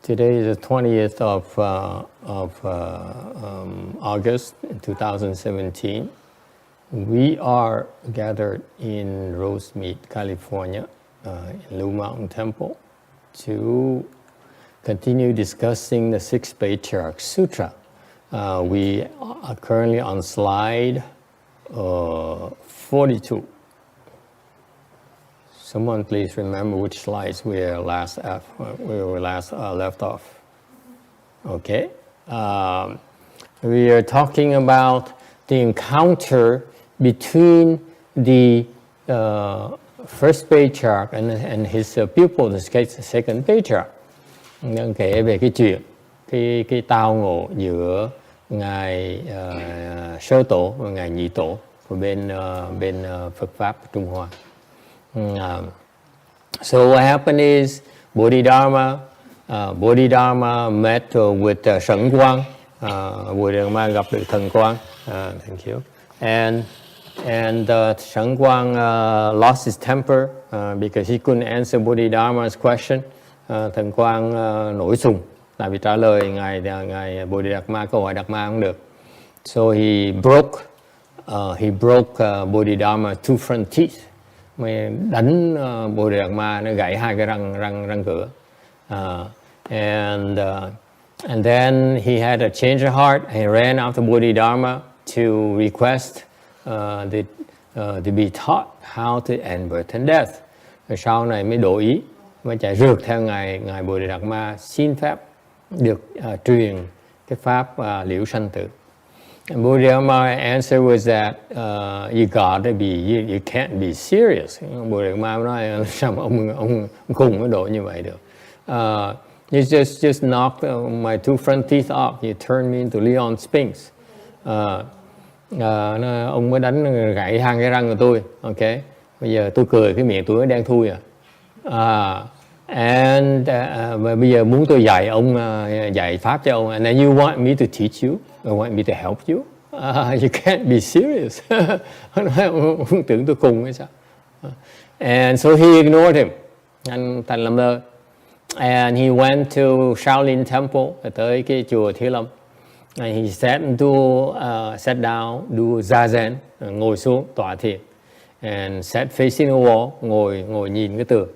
Today is the 20th of August 2017. We are gathered in Rosemead, California, in Blue Mountain Temple to continue discussing the 6th Patriarch Sutra. We are currently on slide 42. Someone please remember which slides we were last left off. Okay. We are talking about the encounter between the first patriarch and his pupil, the 2nd Patriarch. Đang kể về cái chuyện cái tao ngộ giữa ngài sơ tổ và ngài nhị tổ của bên Phật pháp Trung Hoa. So what happened is Bodhidharma met with Sẩn Quang. Bodhidharma gặp được Thần Quang. Thank you. And Sẩn Quang lost his temper because he couldn't answer Bodhidharma's question. Thần Quang nổi sùng tại vì trả lời ngài Bodhidharma câu hỏi Đạt Ma không được. So he broke Bodhidharma two front teeth. Mới đánh Bodhidharma, nó gãy hai cái răng cửa. And then he had a change of heart. He ran after Bodhidharma to request to be taught how to end birth and death. Rồi sau này mới đổi ý, mới chạy rượt theo ngài Bodhidharma xin phép được truyền cái pháp liễu sanh tử. And Bodhidharma's answer was that you can't be serious. Bodhidharma nói sao mà ông khùng cái độ như vậy được. You just knocked my two front teeth off. You turned me into Leon Spinks. Ông mới đánh gãy hai cái răng của tôi. Okay. Bây giờ tôi cười cái miệng tôi nó đen thui và bây giờ muốn tôi dạy ông dạy pháp cho ông. And then you want me to teach you? You want me to help you? You can't be serious. Ông tưởng tôi cùng hay sao? And so he ignored him. Anh thành làm lơ. And he went to Shaolin Temple, tới cái chùa Thiếu Lâm. And he sat down, do zazen, ngồi xuống tọa thiền. And sat facing a wall, ngồi nhìn cái tường.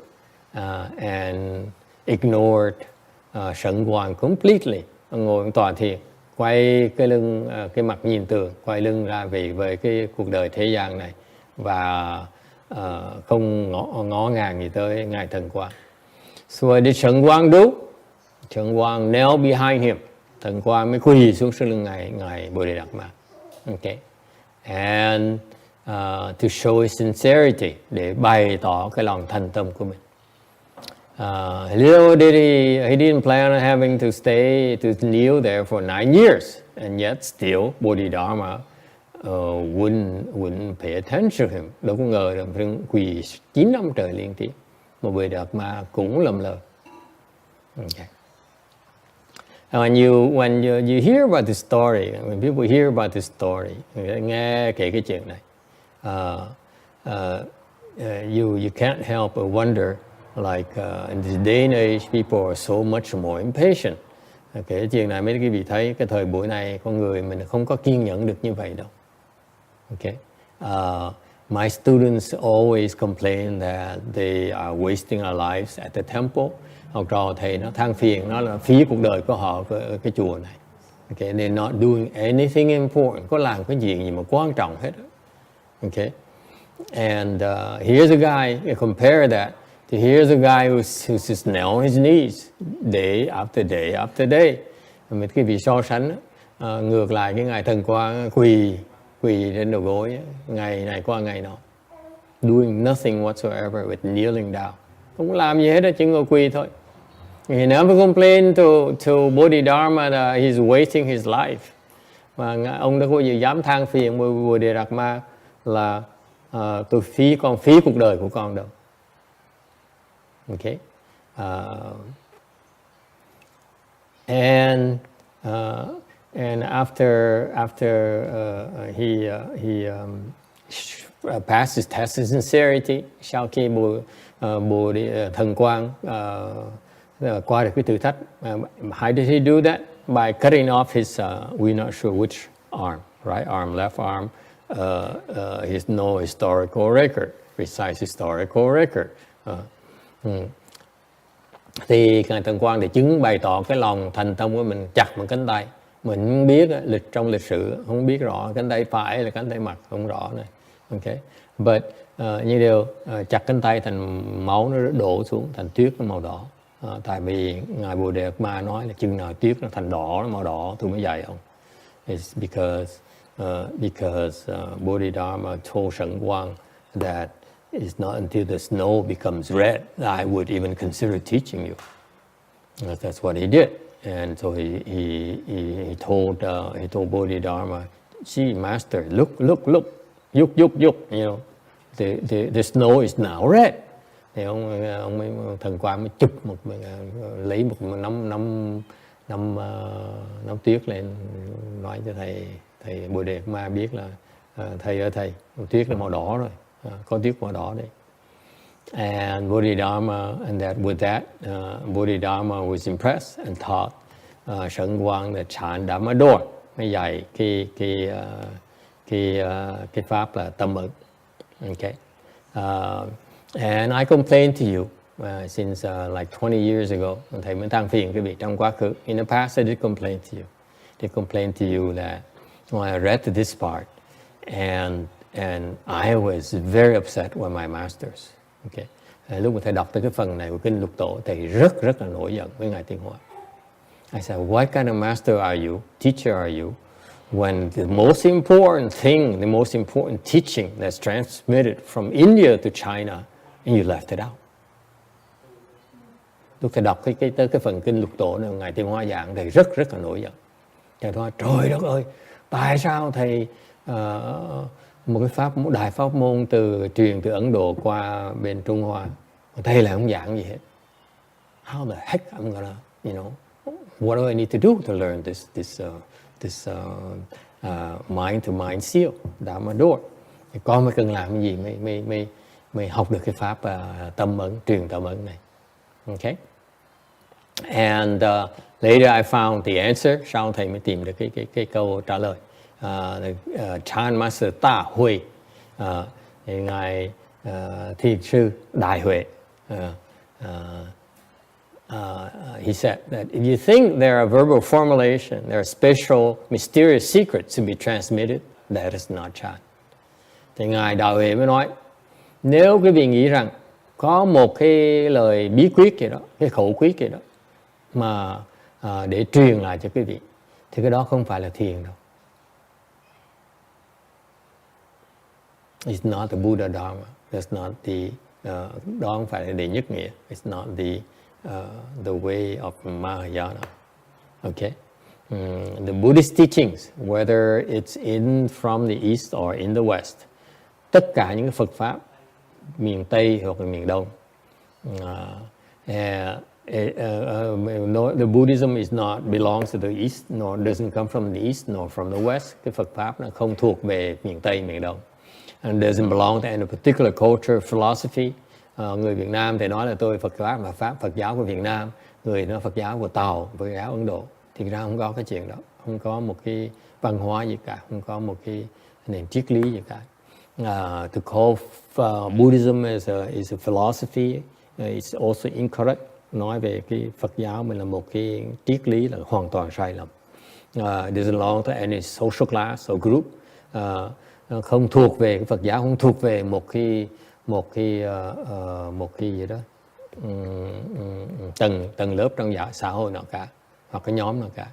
And ignored Sẩn Quang completely. Ngồi tọa thiền, quay cái lưng, cái mặt nhìn tường, quay lưng ra về cái cuộc đời thế gian này và không ngó ngàng gì tới ngài Thần Quang. So what did Sẩn Quang do? Sẩn Quang knelt behind him. Thần Quang mới quỳ xuống sau lưng ngài Bodhidharma. Okay. And to show his sincerity, để bày tỏ cái lòng thành tâm của mình. Little did he didn't plan on having to stay to kneel there for 9 years, and yet still Bodhidharma wouldn't pay attention to him. Đâu có ngờ rằng quỳ 9 năm trời liên tiếp mà Bodhidharma cũng lầm lờ. Okay. When you hear about this story, when people hear about this story, nghe kể cái chuyện này, you can't help but wonder, like in this day and age, people are so much more impatient. Cái chuyện này mấy quý vị thấy cái thời buổi này con người mình không có kiên nhẫn được như vậy đâu. Okay. My students always complain that they are wasting our lives at the temple. Học trò thầy nó than phiền, nó là phí cuộc đời của họ ở cái chùa này. Okay, they're not doing anything important. Có làm cái gì mà quan trọng hết. Okay, and here's a guy. You compare that to here's a guy who's just knelt on his knees day after day after day. Mấy cái vị so sánh ngược lại cái ngài Thần Quang quỳ trên đầu gối ngày này qua ngày nọ, doing nothing whatsoever with kneeling down. Không làm gì hết đó, chỉ ngồi quỳ thôi. He never complained to Bodhidharma that he's wasting his life. Và ông đã có gì dám than phiền Bodhidharma là tôi phí cuộc đời của con đâu. Okay. And after he passed his test of sincerity, sau khi Thần Quang qua được cái thử thách. How did he do that? By cutting off his, we're not sure which arm, right arm, left arm. His no historical record, precise historical record. Thì Ngài Tần Quang thì chứng bày tỏ cái lòng thành tâm của mình chặt một cánh tay. Mình không biết trong lịch sử không biết rõ cánh tay phải hay là cánh tay mặt, không rõ này. Okay. But như điều chặt cánh tay thành máu nó đổ xuống thành tuyết nó màu đỏ. Tại vì Ngài Bồ Đề Ma nói là chừng nào tuyết nó thành đỏ, nó màu đỏ tôi mới dạy ông. It's because Bodhidharma told Shen Quang that it's not until the snow becomes red that I would even consider teaching you. That's what he did, and so he told Bodhidharma, "See, Master, look, yuk. You know, the snow is now red." Thì ông Thần Quang mới chụp lấy một nắm tuyết lên nói cho thầy Bồ Đề Ma biết là thầy ơi thầy, tuyết là màu đỏ rồi, có tuyết màu đỏ đây. And Bodhidharma, and with that, Bodhidharma was impressed and taught Shen Quang the chant Dhamma door, mới dạy cái pháp là tâm ấn. Okay. And I complained to you since like 20 years ago. Thầy mới than phiền quý vị trong quá khứ. In the past, I did complain to you. They complained to you that I read this part, and I was very upset with my masters. Okay. Lúc mà thầy đọc tới cái phần này của kinh Lục Tổ, thầy rất là nổi giận với Ngài Tiên Hóa. I said, what kind of master are you? Teacher are you? When the most important thing, the most important teaching that's transmitted from India to China, and you left it out. Lúc thầy đọc tới cái phần kinh Lục Tổ này, Ngài Tiên Hóa giảng, thầy rất là nổi giận. Thầy nói, trời đất ơi, tại sao thầy một đại pháp môn truyền từ Ấn Độ qua bên Trung Hoa, thầy lại không giảng gì hết. How the heck I'm gonna, what do I need to do to learn this mind to mind seal, Dhamma door? Con mới cần làm cái gì mới học được cái pháp tâm ấn, truyền tâm ấn này. Okay. And later I found the answer. Sau thầy mới tìm được cái câu trả lời. Chan Master Ta Huệ, ngài thiền sư Đại Huệ. He said that if you think there are verbal formulation, there are special mysterious secrets to be transmitted, that is not Chan. Thì ngài Đại Huệ mới nói, nếu quý vị nghĩ rằng có một cái lời bí quyết gì đó, cái khẩu quyết gì đó mà để truyền lại cho quý vị, thì cái đó không phải là thiền đâu. It's not the Buddha Dharma. That's not the đó không phải là đệ nhất nghĩa. It's not the way of Mahayana. Okay. The Buddhist teachings, whether it's in from the East or in the West, tất cả những cái Phật pháp miền Tây hoặc là miền Đông, the Buddhism is not belongs to the East, nor doesn't come from the East, nor from the West. Cái Phật pháp nó không thuộc về miền Tây, miền Đông. And doesn't belong to any particular culture, philosophy. Người Việt Nam thì nói là tôi Phật pháp và pháp Phật giáo của Việt Nam, người nói Phật giáo của Tàu, Phật giáo Ấn Độ. Thì ra không có cái chuyện đó, không có một cái văn hóa gì cả, không có một cái nền triết lý gì cả. To call Buddhism is a philosophy, it's also incorrect. Nói về cái Phật giáo mình là một cái triết lý là hoàn toàn sai lầm. Doesn't belong to any social class or group. Không thuộc về cái Phật giáo, không thuộc về một cái gì đó tầng lớp trong xã hội nào cả, hoặc cái nhóm nào cả.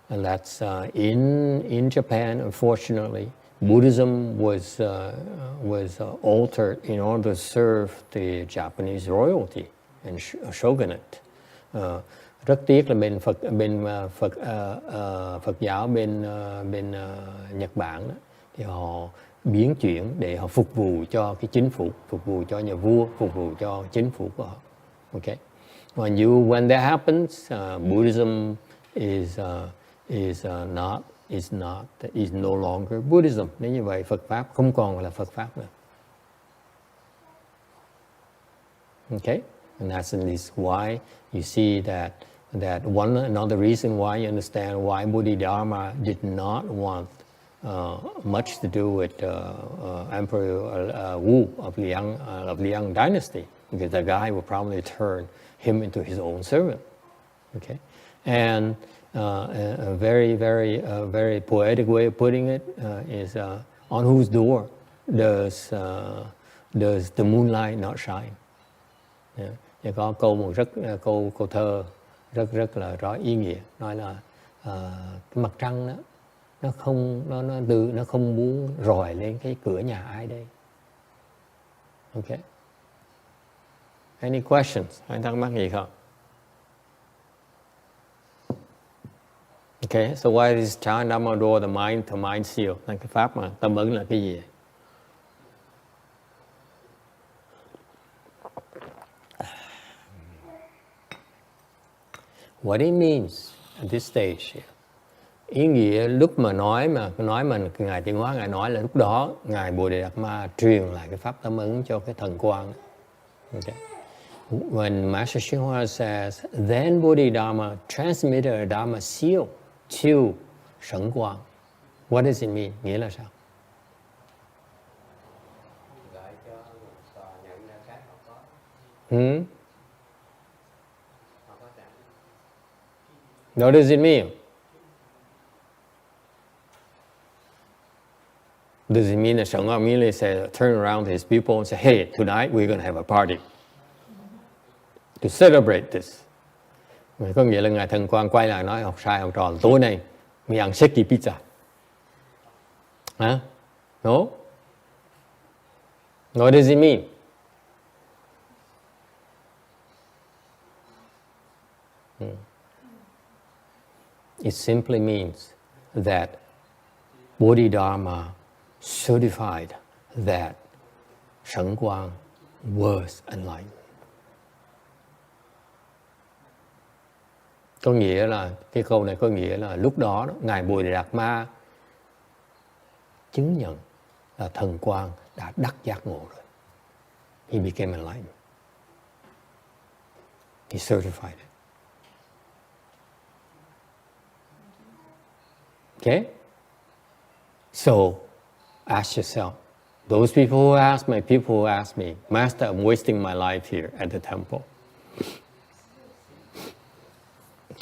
And that's in Japan, unfortunately, Buddhism was altered in order to serve the Japanese royalty and shogunate. Rất tiếc là Phật giáo bên Nhật Bản đó, thì họ biến chuyển để họ phục vụ cho cái chính phủ, phục vụ cho nhà vua, phục vụ cho chính phủ của họ. Okay. When that happens, Buddhism is no longer Buddhism. Nếu như vậy, Phật pháp không còn là Phật pháp nữa. Okay. And that's at least why you see that another reason why you understand why Bodhidharma did not want much to do with Emperor Wu of Liang dynasty, because the guy would probably turn him into his own servant. Okay, and a very poetic way of putting it is on whose door does the moonlight not shine? Thì có câu thơ rất là rõ ý nghĩa, nói là cái mặt trăng đó nó không muốn rọi lên cái cửa nhà ai đây. Okay. Any questions? Anh thắc mắc gì không? Okay, so why is Chan Damador the mind to mind seal? Cái pháp mà tâm ấn là cái gì? What it means at this stage, ý nghĩa lúc mà nói mà Ngài Tiến Hóa Ngài nói là lúc đó Ngài Bồ Đề Đạt Ma truyền lại cái pháp tâm ấn cho cái thần quang. Okay. When Master Xinhua says, then Bodhidharma transmitted a Dharma seal to Shen Quang. What does it mean? Nghĩa là sao? What does it mean? Does it mean that Shen Quang immediately say, turn around to his people and say, hey, tonight we're going to have a party to celebrate this? Có nghĩa là Ngài Thần Quang quay lại nói học trò tối nay mình ăn seki pizza. Huh? No? What does it mean? It simply means that Bodhidharma certified that Shen Quang was enlightened. Có nghĩa là, cái câu này có nghĩa là lúc đó Ngài Bồ Đề Đạt Ma chứng nhận là thần quang đã đắc giác ngộ rồi. He became enlightened. He certified it. Okay? So, ask yourself, those people who ask me, Master, I'm wasting my life here at the temple.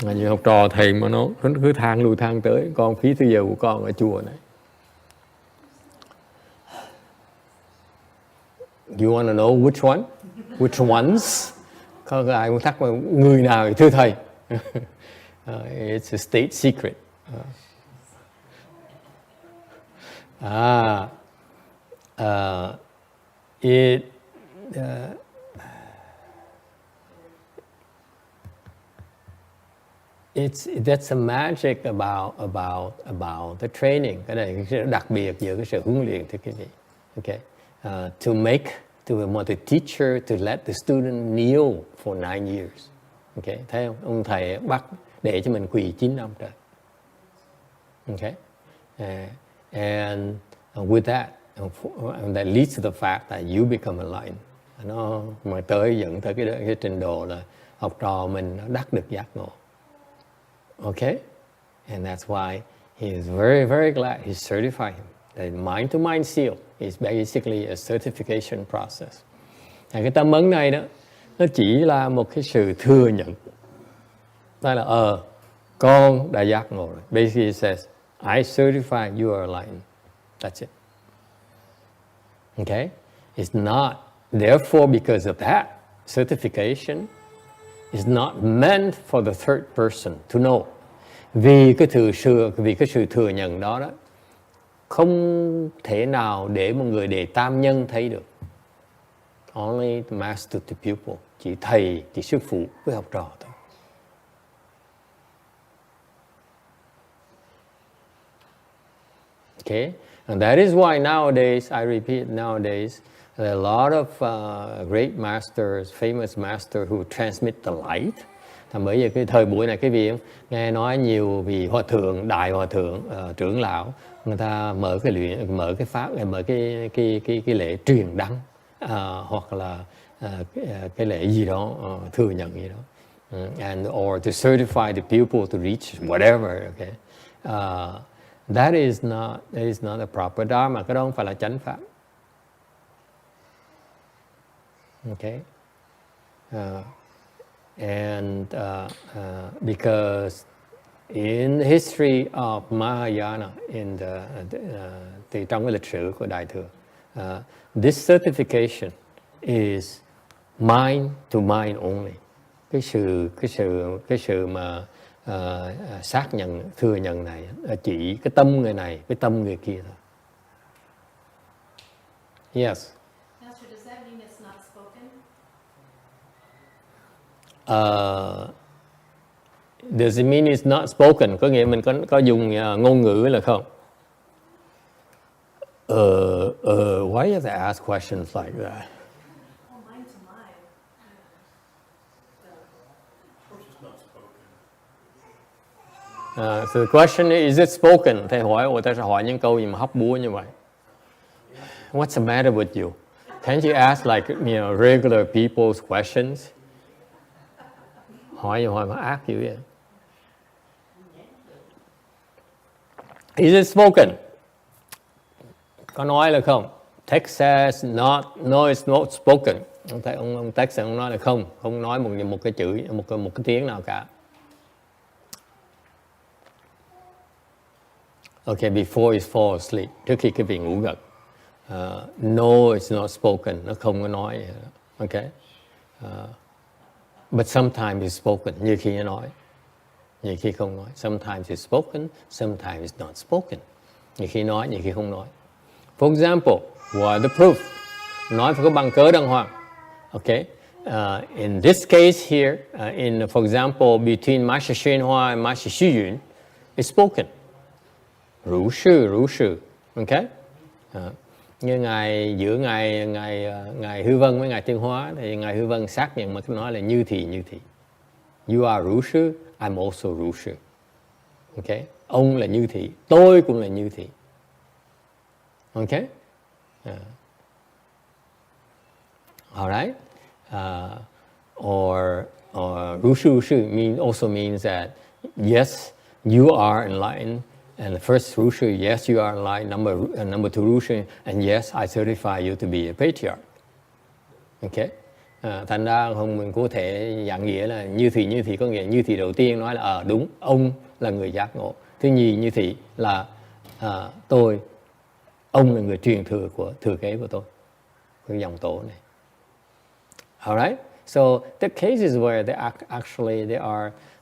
Như học trò thầy mà nó cứ thang lui thang tới, con phí thời giờ của con ở chùa này. You want to know which one? Which ones? Có ai muốn thắc mắc người nào thì thưa thầy. It's a state secret. That's a magic about the training. Cái này cái sự đặc biệt giữa cái sự huấn luyện thưa quý vị. Okay, to want the teacher to let the student kneel for 9 years. Okay, thấy không? Ông thầy bắt để cho mình quỳ 9 năm trời. Okay, and with that, and that leads to the fact that you become enlightened. Nó mà dẫn tới cái trình độ là học trò mình nó đắc được giác ngộ. Okay, and that's why he is very, very glad he certified him. The mind-to-mind seal is basically a certification process. Cái tâm ấn này đó, nó chỉ là một cái sự thừa nhận. Đó là con đã giác ngộ rồi. Basically it says, I certify you are enlightened. That's it. Okay? It's not, therefore, because of that certification, is not meant for the third person to know. Vì cái sự thừa nhận đó không thể nào để một người đệ tam nhân thấy được. Only the master to pupil, chỉ thầy, chỉ sư phụ với học trò thôi. Okay, and that is why nowadays, I repeat, nowadays, there are a lot of great masters, famous masters who transmit the light. Thành bởi vì cái thời buổi này, cái vị nghe nói nhiều vị hòa thượng, đại hòa thượng, trưởng lão, người ta mở cái pháp, mở cái lễ truyền đăng, hoặc là cái lễ gì đó, thừa nhận gì đó, and or to certify the pupil to reach whatever. Okay, that is not a proper dharma. Cái đó không phải là chánh pháp. Okay, and because in the history of Mahayana, thì trong cái lịch sử của Đại thừa, this certification is mind to mind only. Cái sự mà xác nhận, thừa nhận này chỉ cái tâm người này, cái tâm người kia thôi. Yes. Master, does that mean it's not spoken? Does it mean it's not spoken? Có nghĩa mình có dùng ngôn ngữ là không? Why do they ask questions like that? Oh, mind to mind. So the question is it spoken? Thầy hỏi, tại sao hỏi những câu gì mà hóc búa như vậy? What's the matter with you? Can't you ask like regular people's questions? Hỏi mà ác dữ vậy. Is it spoken? Có nói là không? Text says no, it's not spoken. Ông text ông nói là không nói một cái chữ, một cái tiếng nào cả. Okay, before you fall asleep, trước khi cái vị ngủ gật. No, it's not spoken. Nó không có nói. Okay. But sometimes it's spoken. Như khi nó nói. Như khi không nói. Sometimes it's spoken, sometimes it's not spoken. Như khi nói, như khi không nói. For example, what are the proof? Nói phải có bằng cớ đàng hoàng. Okay. In this case here, for example, between Master Hsuan Hua and Master Xu Yun, it's spoken. Rủ sư. Okay. Như giữa ngài Hư Vân với ngài Tuyên Hóa thì ngài Hư Vân xác nhận mà nói là như thị. You are Rủ sư, I'm also Rủ sư. Okay. Ông là như thị, tôi cũng là như thị. Okay. All right. Or Rủ sư also means that yes, you are enlightened. And the first Rusha, yes, you are enlightened. Number two Rusha, and yes, I certify you to be a patriarch. Okay. Thành ra không mình có thể dạng nghĩa là như thị có nghĩa như thị đầu tiên nói là đúng, ông là người giác ngộ. Thứ nhì như thị là ông là người truyền thừa kế của tôi, cái dòng tổ này. Alright. So the cases where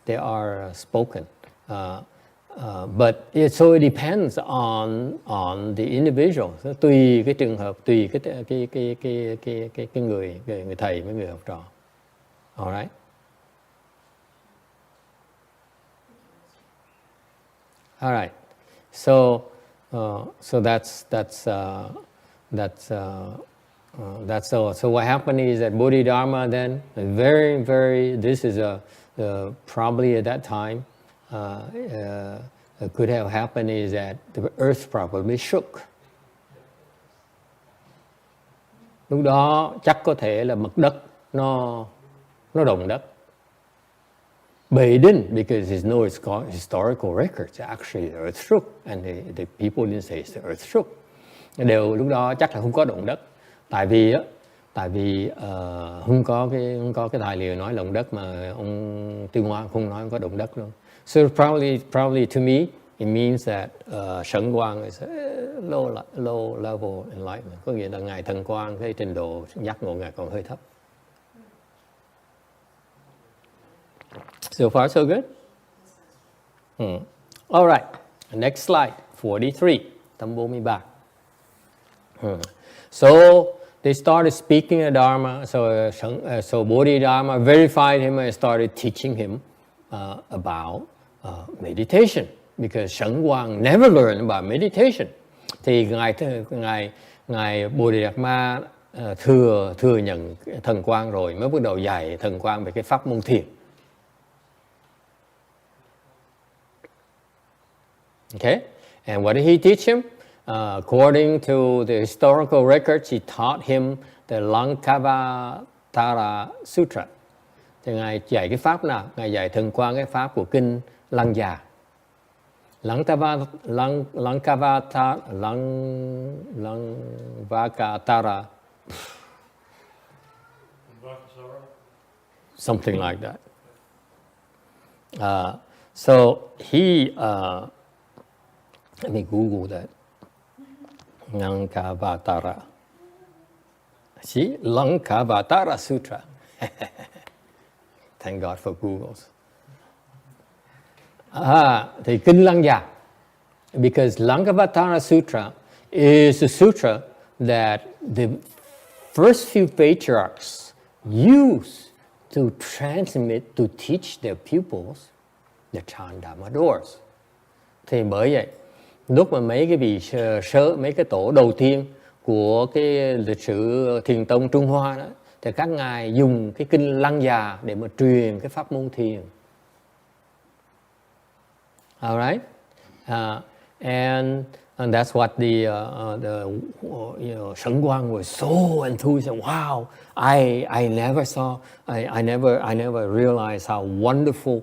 they are spoken. But it depends on the individual. Tùy cái trường hợp, tùy cái người thầy với người học trò. All right. All right. So that's all. So what happened is that Bodhidharma then this is probably at that time. Could have happened is that the earth probably shook. Lúc đó chắc có thể là mặt đất nó động đất. But it didn't, because there's no historical records. Actually, the earth shook, and the people didn't say the earth shook. Lúc đó chắc là không có động đất, tại vì không có cái tài liệu nói động đất, mà ông Tuyên Hóa không nói không có động đất luôn. So probably to me, it means that Sẩn Quang is a low level enlightenment. Có nghĩa là ngài Thần Quang cái trình độ giác ngộ ngài còn hơi thấp. So far so good. All right. Next slide, 43. Tấm 43. So they started speaking a Dharma. So Bodhidharma verified him and started teaching him about meditation, because Sẩn Quang never learned about meditation. Thì ngài Bodhidharma thừa nhận Thần Quang rồi mới bắt đầu dạy Thần Quang về cái pháp môn thiền. Okay, and what did he teach him? According to the historical records, he taught him the Langkava Tara Sutra. Thì Ngài dạy cái pháp nào? Ngài dạy thần quang cái pháp của kinh Lăng Già. Langvakatara, something like that. So he, let me Google that. Langkavatara. See, Langkavatara Sutra. Thank God for Googles. Thì kinh Lăng Già, because Langkavatara Sutra is a sutra that the first few patriarchs used to transmit, to teach their pupils the Chandama doors. Thì bởi vậy, lúc mà mấy cái vị mấy cái tổ đầu tiên của cái lịch sử thiền tông Trung Hoa đó, thì các ngài dùng cái kinh Lăng Già để mà truyền cái pháp môn thiền. All right, and that's what the Shen Guang was so enthused. Wow, I never saw, I never realized how wonderful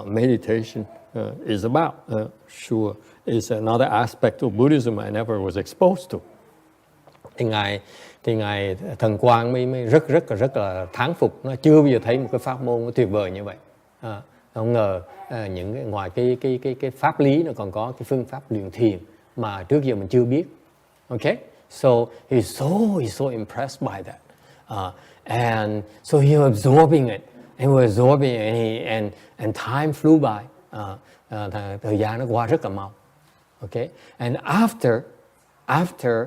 meditation is about. Sure, it's another aspect of Buddhism I never was exposed to. Thì ngài thần quang mới rất là thán phục, nó chưa bao giờ thấy một cái pháp môn tuyệt vời như vậy. Không ngờ những cái, ngoài cái pháp lý nó còn có cái phương pháp luyện thiền mà trước giờ mình chưa biết. Okay, so he's so impressed by that, and so he was absorbing it, and time flew by. Thời gian nó qua rất là mau. Okay, and after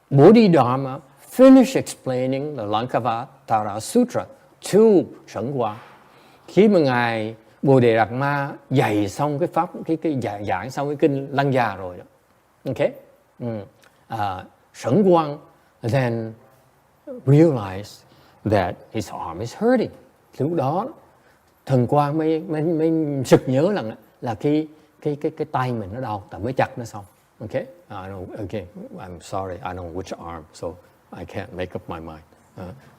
Bodhidharma finished explaining the Lankavatara Sutra to Shen Guang, khi mà ngài Bồ Đề Đạt Ma dạy xong cái pháp, cái giảng xong cái kinh Lăng Già rồi đó. Okay, Shen Guang then realized that his arm is hurting. Lúc đó thần quang mới sực nhớ là cái tay mình nó đau, ta mới chặt nó xong. Okay, I'm sorry, I don't know which arm, so I can't make up my mind.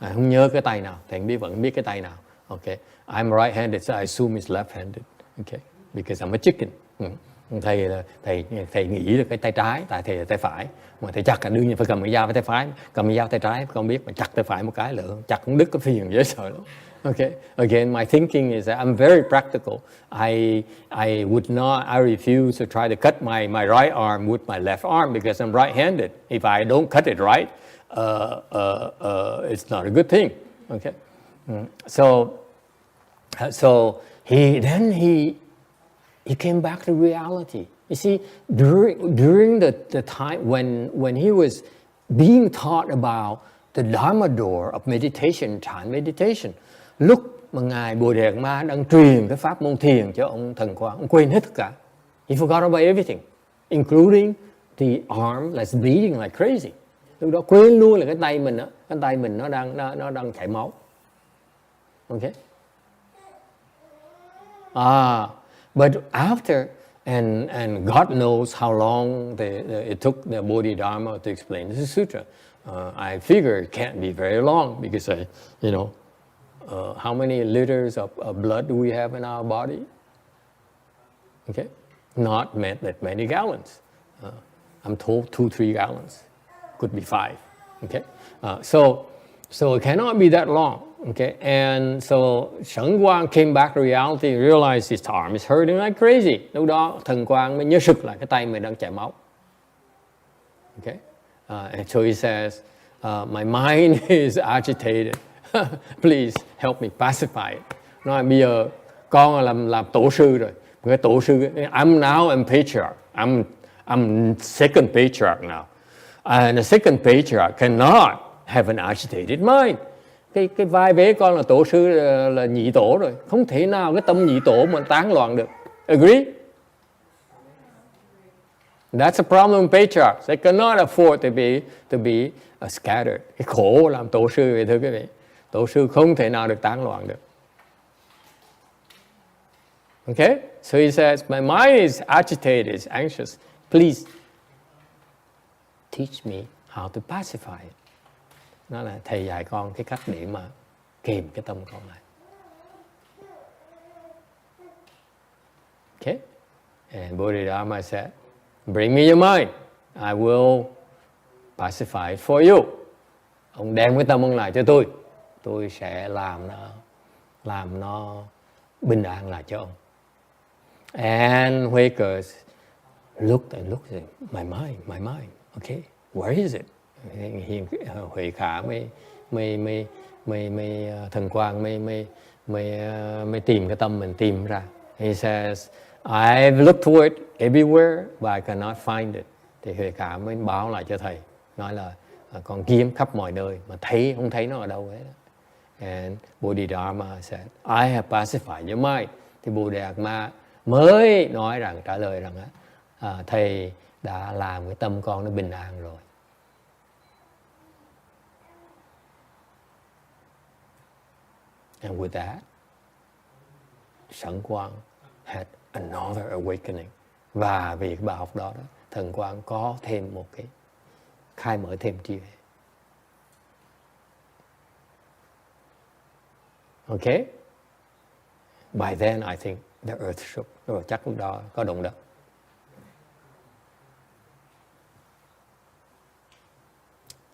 Không nhớ cái tay nào, thầy vẫn biết cái tay nào. Okay, I'm right-handed, so I assume it's left-handed. Okay, because I'm a chicken. Thầy nghĩ là cái tay trái, tại thầy là tay phải, mà thầy chặt là đương nhiên phải cầm cái dao với tay phải, cầm cái dao tay trái không biết, mà chặt tay phải một cái lượng, chặt cũng đứt cái phiền dễ sợ lắm. Okay, again, my thinking is that I'm very practical. I refuse to try to cut my right arm with my left arm because I'm right-handed. If I don't cut it right, it's not a good thing. Okay, so he came back to reality. You see, during the time when he was being taught about the Dharma door of meditation, Chan meditation, lúc mà ngài Bồ Đề Đạt Ma đang truyền cái pháp môn thiền cho ông thần quang, ông quên hết tất cả. He forgot about everything, including the arm that's bleeding like crazy. Lúc đó quên luôn là cái tay mình nó đang chảy máu. Okay. But after, and God knows how long it took the Bodhidharma to explain this sutra. I figure it can't be very long because how many liters of blood do we have in our body? Okay, not that many gallons. I'm told 2-3 gallons, could be 5. Okay, so it cannot be that long. Okay, and so Shen Guang came back to reality, realized his arm is hurting like crazy. Lúc đó thần quang mới nhớ sực lại cái tay mình đang chảy máu. Okay, and so he says, my mind is agitated. Please help me pacify it. Nói bây giờ con làm tổ sư rồi. Cái tổ sư, I'm now a patriarch. I'm second patriarch now. And the second patriarch cannot have an agitated mind. Cái vai vế con là tổ sư là nhị tổ rồi, không thể nào cái tâm nhị tổ mà tán loạn được. Agree? That's a problem with patriarchs. They cannot afford to be scattered. Cái khổ làm tổ sư vậy thưa quý vị. Tổ sư không thể nào được tán loạn được. Okay? So he says, my mind is agitated, it's anxious. Please teach me how to pacify it. Nó là thầy dạy con cái cách để mà kìm cái tâm con lại. Okay? And Bodhidharma said, bring me your mind, I will pacify it for you. Ông đem cái tâm ông lại cho tôi sẽ làm nó bình an lại cho ông. And Huekers looked and looked, my mind, okay, where is it? Huệ Khả mới thần quang mới tìm cái tâm mình tìm ra. He says, I've looked for it everywhere, but I cannot find it. Thì Huệ Khả mới báo lại cho thầy, nói là con kiếm khắp mọi nơi mà không thấy nó ở đâu hết. And Bodhidharma said, I have pacified your mind. Thì Bodhidharma mới nói rằng, trả lời rằng thầy đã làm cái tâm con nó bình an rồi. And with that, Sẩn Quang had another awakening. Và vì cái bài học đó, Thần Quang có thêm một cái khai mở thêm trí huệ. Okay? By then I think the earth shook. Rồi chắc lúc đó có động đất.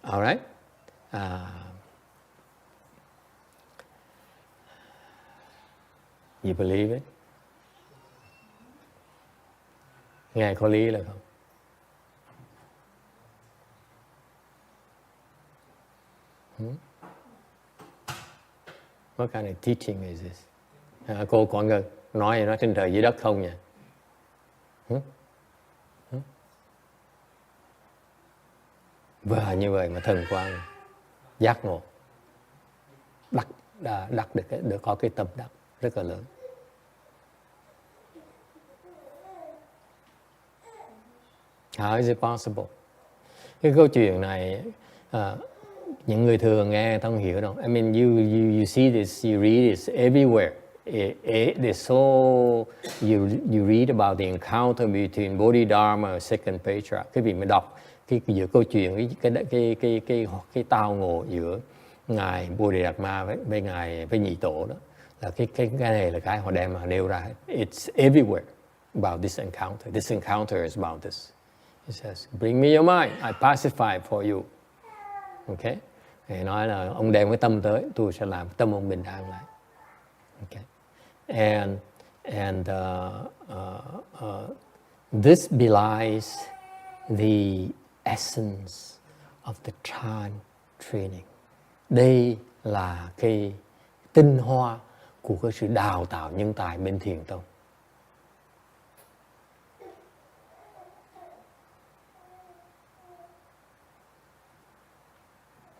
All right? You believe it? Nghe có lý là không? What kind of teaching is this? Cô còn nói nó trên trời dưới đất không nha? Và như vậy mà Thần Quang giác ngộ, đắc được có cái tâm đắc rất là lớn. How is it possible? Cái câu chuyện này những người thường nghe không hiểu đâu. I mean, you see this, you read this everywhere. It's so you read about the encounter between Bodhidharma and 6th Patriarch. Cái vị mà đọc cái giữa câu chuyện cái tao ngộ giữa ngài Bodhidharma với nhị tổ đó, là cái này là cái họ đem mà nêu ra. It's everywhere about this encounter. This encounter is about this. He says, bring me your mind, I pacify for you. Okay? Thì nói là ông đem cái tâm tới, tôi sẽ làm tâm ông bình an lại. Okay? And this belies the essence of the Chan training. Đây là cái tinh hoa của cái sự đào tạo nhân tài bên Thiền tông.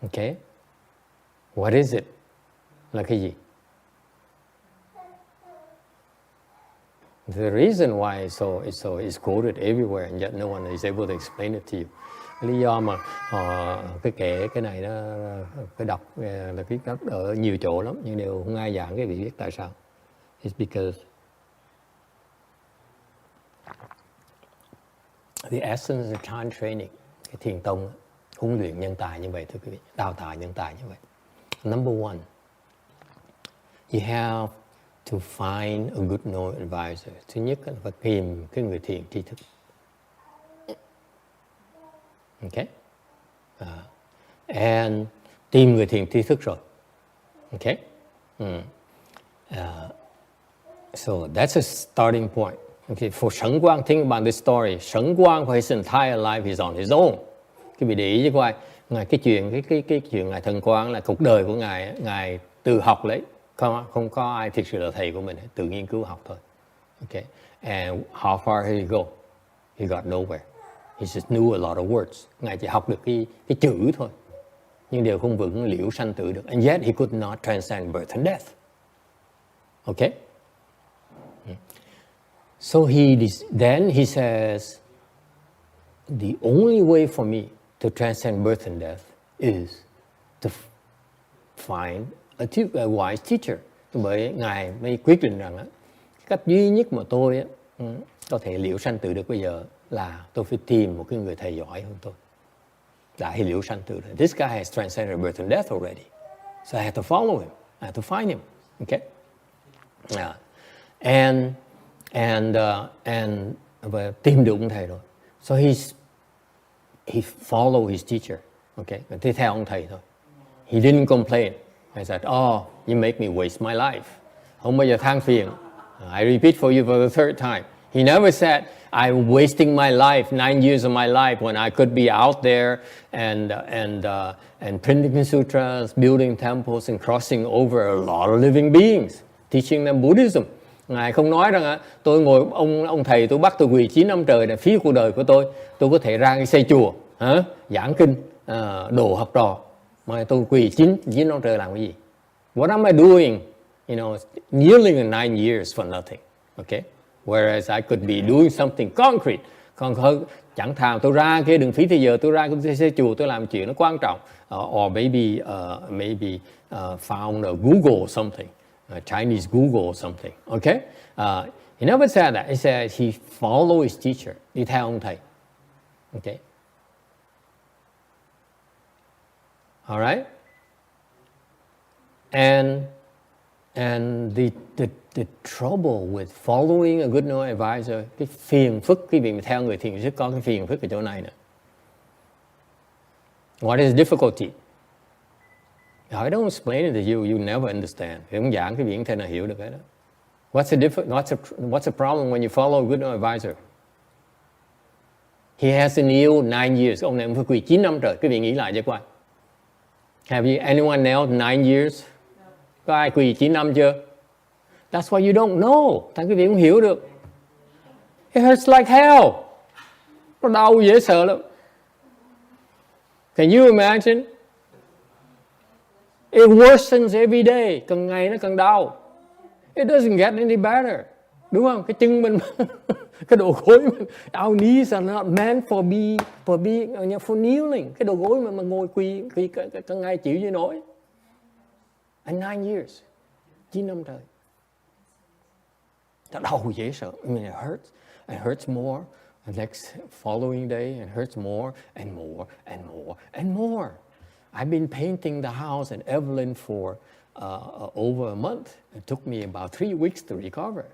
Okay? What is it? Là cái gì? The reason why it's quoted everywhere and yet no one is able to explain it to you. Lý do mà họ cái này đó cái đọc là cái ở nhiều chỗ lắm nhưng đều không ai giảng cái vị biết tại sao. It's because the essence of Chan training, cái Thiền tông huấn luyện nhân tài như vậy thưa quý vị, đào tạo nhân tài như vậy. Number one, you have to find a good knowledge advisor. Thứ nhất là phải tìm cái người thiền tri thức. Okay? And tìm người thiền tri thức rồi. Okay? So that's a starting point. Okay, for Sẩn Quang, think about this story. Sẩn Quang for his entire life is on his own. Cái vị để ý chứ coi, ngài cái chuyện ngài Thần Quang là cuộc đời của ngài tự học lấy, không có ai thực sự là thầy của mình, tự nghiên cứu học thôi. Okay, and how far did he go? He got nowhere. He just knew a lot of words. Ngài chỉ học được cái chữ thôi, nhưng đều không vững liễu sanh tử được. And yet he could not transcend birth and death. Okay. So then he says, the only way for me to transcend birth and death is to find a wise teacher. Bởi Ngài mới quyết định rằng cách duy nhất mà tôi có thể liễu sanh tử được bây giờ là tôi phải tìm một cái người thầy giỏi hơn tôi. Đại liễu sanh tử. This guy has transcended birth and death already. So I had to follow him. I had to find him. Okay? Và tìm được ông thầy rồi. So he followed his teacher. Okay? Thì theo ông thầy thôi. He didn't complain. I said, oh, you make me waste my life. Không bao giờ than phiền. I repeat for you for the third time. He never said, I'm wasting my life, 9 years of my life, when I could be out there and printing sutras, building temples, and crossing over a lot of living beings, teaching them Buddhism. Ngài không nói rằng tôi ngồi ông thầy tôi bắt tôi quỳ 9 năm trời là phí cuộc đời của tôi có thể ra cái xây chùa, giảng kinh, đồ học trò, mà tôi quỳ 9 năm trời làm cái gì? What am I doing? You know, kneeling in 9 years for nothing. Okay? Whereas I could be doing something concrete. Còn chẳng thà tôi ra cái đừng phí thì giờ tôi ra cái xây chùa tôi làm chuyện nó quan trọng. Or maybe found a Google or something. Chinese Google or something. Okay? He never said that. He said he followed his teacher. Đi theo ông thầy. Okay? All right? And the trouble with following a good enough advisor, cái phiền phức, cái việc mà theo người thiền rất có cái phiền phức ở chỗ này nữa. What is difficulty? I don't explain it to you, you never understand. Thì không giảng cái việc thế nào hiểu được cái đó. What's the problem when you follow a good enough advisor? He has to kneel 9 years. Ông này ông phải quỳ 9 năm trời. Cái việc nghĩ lại cho coi. Have anyone knelt 9 years? Có ai quỳ 9 năm chưa? That's why you don't know. Tại cái việc không hiểu được. It hurts like hell. Nó đau dễ sợ lắm. Can you imagine? It worsens every day. Càng ngày nó càng đau. It doesn't get any better. Đúng không? Cái chân mình, cái đầu gối mình, our knees are not meant for kneeling. Cái đầu gối mà ngồi quỳ càng ngày chịu như nổi. And 9 years. 9 năm trời. Nó đau dễ sợ. I mean, it hurts more. The next following day, it hurts more and more and more and more. I've been painting the house at Evelyn for over a month. It took me about 3 weeks to recover.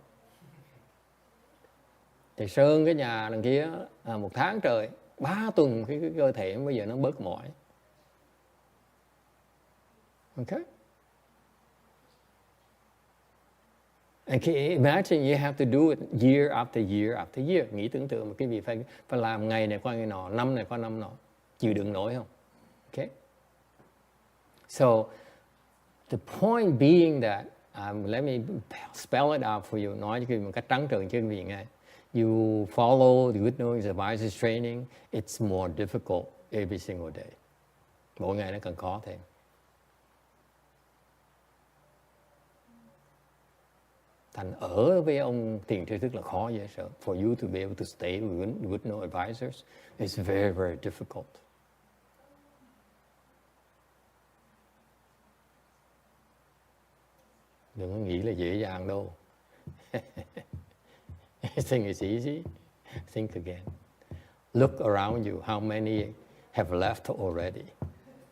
Thì sơn cái nhà đằng kia 1 tháng trời, 3 tuần cái cơ thể bây giờ nó bớt mỏi. Okay? And imagine you have to do it year after year after year. Nghĩ tưởng tượng một cái việc phải làm ngày này qua ngày nọ, năm này qua năm nọ. Chịu đựng nổi không? Okay? So, the point being that, let me spell it out for you. Nói cho một cách trắng trợn cho quý vị nghe. You follow the good knowing advisor's training, it's more difficult every single day. Mỗi ngày nó càng khó thêm. Thành ở với ông thiền tri thức là khó dễ sợ. For you to be able to stay with good knowing advisors, it's very, very difficult. Đừng có nghĩ là dễ dàng đâu. I think it's easy. Think again. Look around you. How many have left already?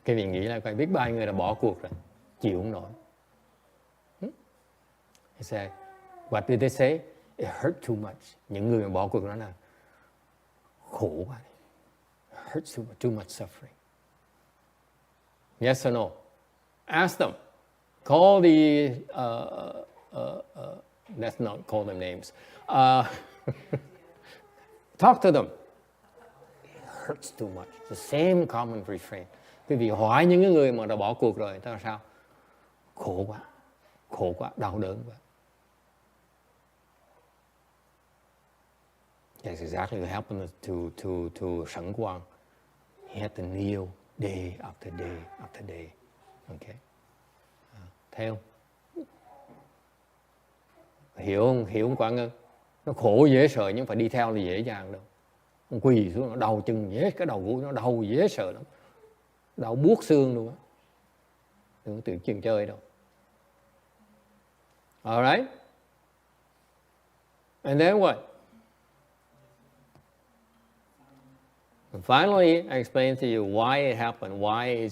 Cái việc nghĩ là coi biết bao nhiêu người đã bỏ cuộc rồi. Chịu không nổi. He said, what did they say? It hurt too much. Những người mà bỏ cuộc nói là khổ quá. It hurts too much suffering. Yes or no? Ask them. Call the, let's not call them names. Talk to them. It hurts too much. The same common refrain. Quý vị hỏi những người mà đã bỏ cuộc rồi, ta là sao? Khổ quá, đau đớn quá. That's exactly what happened to Sẵn Quang. He had to kneel day after day after day. Okay? Theo. Hiểu không Quang ơi? Nó khổ dễ sợ nhưng phải đi theo là dễ dàng đâu. Nó quỳ xuống nó đau chân dễ, cái đầu gối nó đau dễ sợ lắm. Đau buốt xương luôn á. Đừng có tưởng chừng chơi đâu. Alright? And then what? And finally, I explained to you why it happened. Why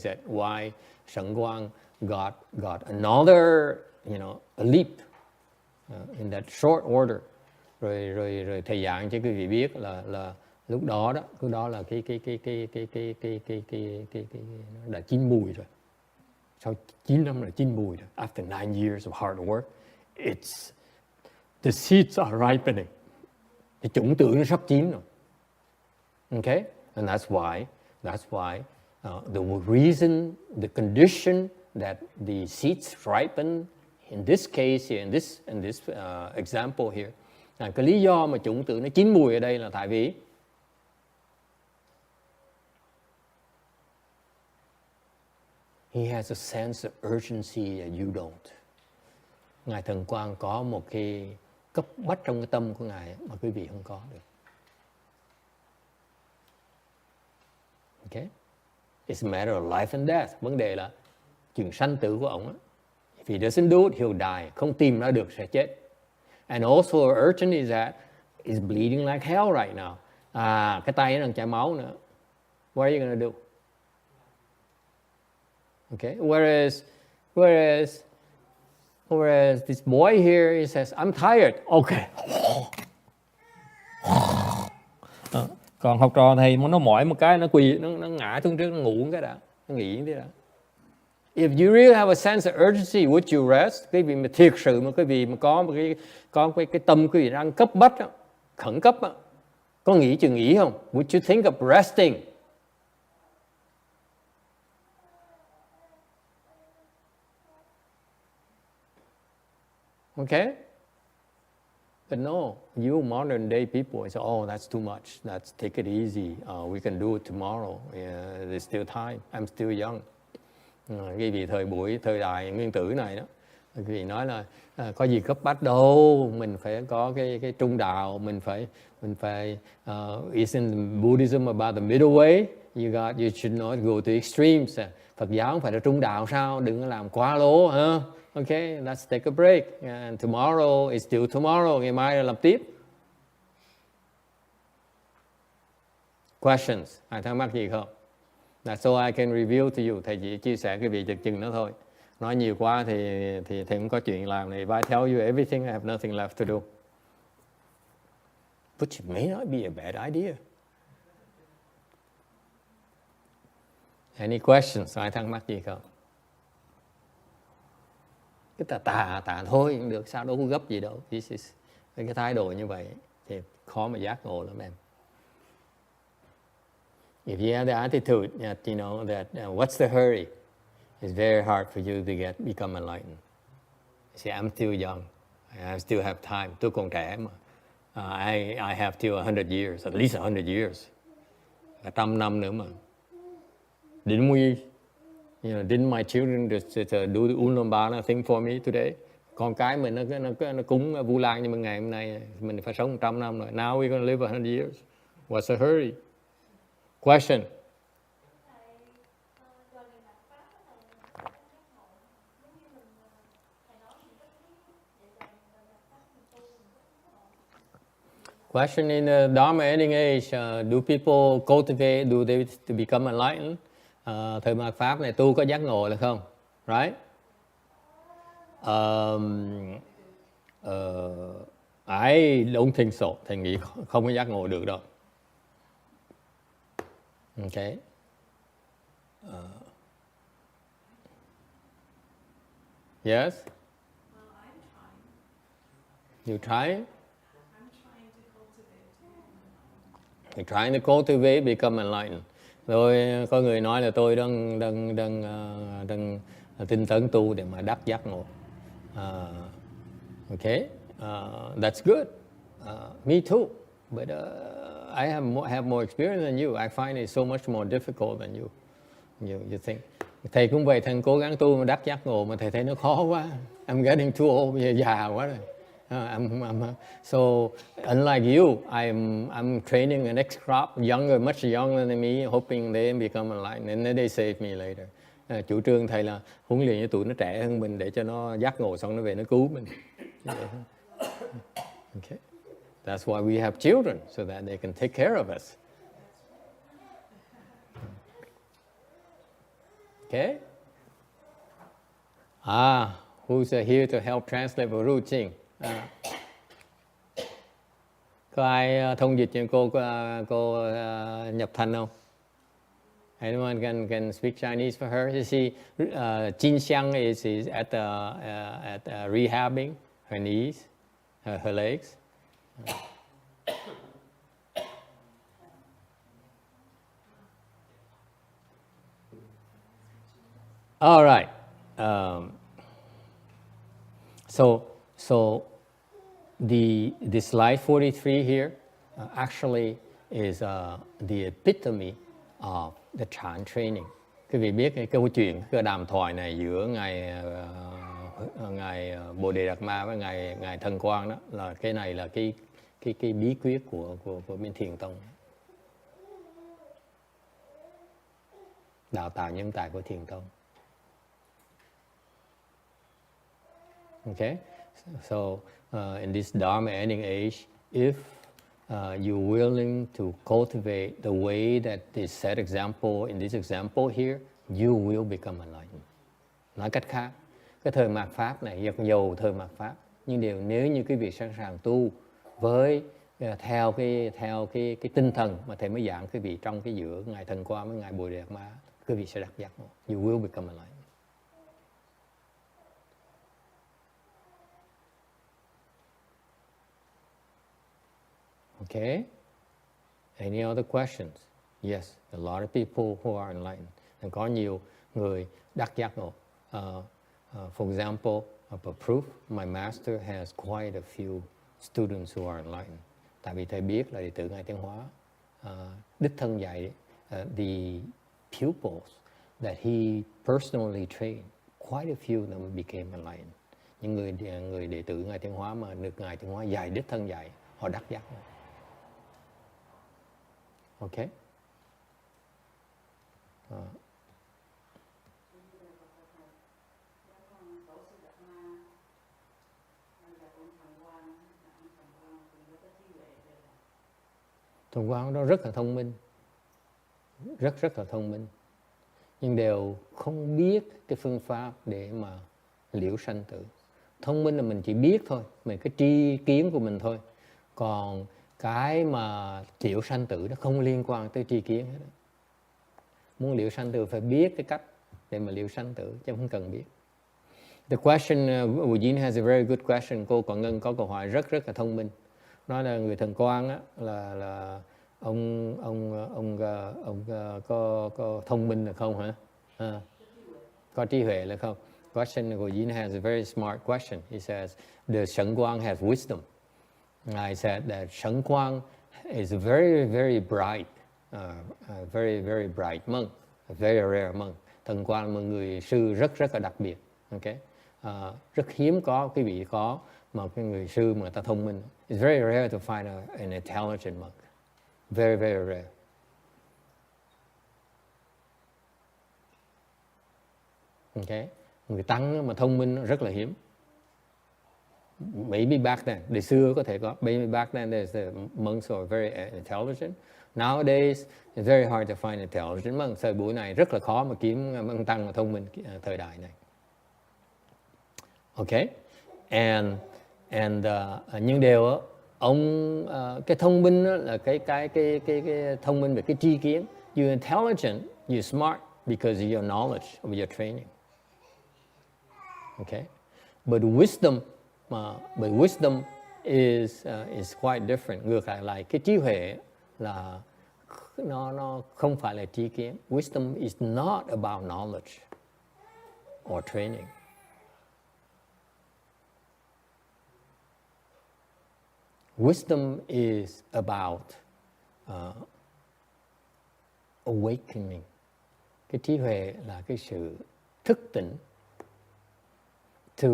Shen Guang got another, a leap in that short order. Rồi thầy giảng cho quý vị biết là lúc đó là cái đã chín mùi rồi. Sau 9 năm là chín mùi rồi. After 9 years of hard work, the seeds are ripening. Cái chủng tử nó sắp chín rồi. Okay? And that's why the reason, the condition that the seeds ripen in this case here, in this example here, cái lý do mà chủng tử nó chín mùi ở đây là tại vì he has a sense of urgency that you don't. Ngài Thần Quang có một cái cấp bách trong cái tâm của Ngài mà quý vị không có được. Okay? It's a matter of life and death. Vấn đề là chuyện sanh tử của ông. If he doesn't do it, he'll die. Không tìm ra được sẽ chết. And also urgent is that he's bleeding like hell right now. Cái tay nó đang chảy máu nữa. What are you going to do? Okay? Whereas this boy here, he says, I'm tired. Okay. Còn học trò thầy nó mỏi một cái, nó quỳ, nó ngã xuống trước, nó ngủ một cái đã. Nó nghỉ thế đã. If you really have a sense of urgency, would you rest? Cái vị mà thiệt sự mà cái vị mà có cái tâm cái vị đang cấp bách, khẩn cấp, có nghĩ chừng nghỉ không? Would you think of resting? Okay? But no, you modern day people say, oh, that's too much. Let's take it easy. We can do it tomorrow. There's still time. I'm still young. Cái vị thời đại nguyên tử này đó, cái vị nói là có gì cấp bách đâu, mình phải có cái trung đạo, mình phải isn't Buddhism about the middle way? You should not go to extremes. Phật giáo không phải là trung đạo sao? Đừng có làm quá lố hả? Okay, let's take a break. And tomorrow is still tomorrow. Ngày mai là làm tiếp. Questions? Ai thắc mắc gì không? That's all I can reveal to you. Thầy chỉ chia sẻ cái vị chừng chừng đó thôi. Nói nhiều quá thì thầy không có chuyện làm này. If I tell you everything, I have nothing left to do. But it may not be a bad idea. Any questions? Ai thắc mắc gì không? Cái tà thôi cũng được, sao đâu có gấp gì đâu. Cái thái độ như vậy thì khó mà giác ngộ lắm em. If you have the attitude that, that what's the hurry? It's very hard for you to become enlightened. You say, I'm still young. I still have time. Tôi còn trẻ mà. I have till 100 years, at least 100 years. 100 năm nữa mà. Didn't my children just do the Ulaanbaatar thing for me today? Con cái mình nó cúng Vu Lan nhưng mà ngày hôm nay mình phải sống 100 năm rồi. Now we're going to live 100 years. What's the hurry? Question. Question in the Dharma ending age, do people cultivate, do they to become enlightened? Thời mạt Pháp này tu có giác ngộ là không? Right? I don't think so. Thầy nghĩ không có giác ngộ được đâu. Okay. Yes? Well, I'm trying. You trying? I'm trying to cultivate. You're trying to cultivate, become enlightened. Rồi có người nói là tôi đang tinh tấn tu để mà đắc giác ngộ. Okay, that's good. Me too. But I have more experience than you. I find it so much more difficult than you. You think. Thầy cũng vậy, thầy cố gắng tu mà đắc giác ngộ mà thầy thấy nó khó quá. I'm getting too old, bây giờ già quá rồi. So unlike you, I'm training the next crop, much younger than me, hoping they become enlightened, and then they save me later. Chủ trương thầy là huấn luyện cho tụi nó trẻ hơn mình để cho nó giác ngộ xong nó về nó cứu mình. Okay. That's why we have children, so that they can take care of us. Okay. Who's here to help translate for routine? Có ai thông dịch cho cô Nhập Thanh không? Anyone can speak Chinese for her? You see, Jin Xiang is at rehabbing her knees, her legs. All right. So the slide 43 here actually is the epitome of the Chan training. Quý vị biết cái câu chuyện, cái đàm thoại này giữa ngài Bồ Đề Đạt Ma với ngài Thần Quang đó, là cái này là cái bí quyết của bên Thiền tông, đào tạo nhân tài của Thiền tông. Okay, so in this Dharma ending age, if you're willing to cultivate the way that is set example in this example here, you will become enlightened. Nói cách khác, cái thời mạt pháp này, dầu thời mạt pháp, nhưng nếu như quý vị sẵn sàng tu với theo cái tinh thần mà thầy mới giảng quý vị trong cái giữa ngài Thần Quang với ngài Bồ Đề Đạt Ma, quý vị sẽ đạt giác ngộ. You will become enlightened. Okay. Any other questions? Yes, a lot of people who are enlightened. Có nhiều người đắc giác ngộ. For example, a proof, my master has quite a few students who are enlightened. Tại vì thầy biết là đệ tử ngài Tiến Hóa đích thân dạy the pupils that he personally trained, quite a few of them became enlightened. Những người đệ tử ngài Tiến Hóa mà được ngài Tiến Hóa dạy đích thân dạy, họ đắc giác ngộ. Okay. Thần Quang đó rất là thông minh, rất là thông minh, nhưng đều không biết cái phương pháp để mà liễu sanh tử. Thông minh là mình chỉ biết thôi, mình cái tri kiến của mình thôi, còn cái mà liễu sanh tử nó không liên quan tới tri kiến hết. Muốn liễu sanh tử phải biết cái cách để mà liễu sanh tử, chứ không cần biết. The question, Eugene has a very good question. Cô Quảng Ngân có câu hỏi rất là thông minh. Nói là người Thần Quang á, là ông có thông minh là không hả? Có trí huệ là không? Question của Eugene has a very smart question. He says, does Shen Quang have wisdom? I said that Shen Quang is a very bright, very bright monk, a very rare monk. Thần Quang là một người sư rất là đặc biệt. Okay? Rất hiếm có quý vị có một cái người sư mà người ta thông minh. It's very rare to find an intelligent monk. Very rare. Okay? Người tăng mà thông minh rất là hiếm. Maybe back then, đời xưa có thể có. Maybe back then the monks were very intelligent. Nowadays it's very hard to find intelligent monks. Thời buổi này rất là khó mà kiếm monk tăng mà thông minh thời đại này. Okay, and nhưng điều cái thông minh là cái thông minh về cái tri kiến. You're intelligent, you're smart because of your knowledge, of your training. Okay, but wisdom is quite different. Ngược lại cái trí huệ là nó không phải là tri kiến. Wisdom is not about knowledge or training. Wisdom is about awakening. Cái trí huệ là cái sự thức tỉnh to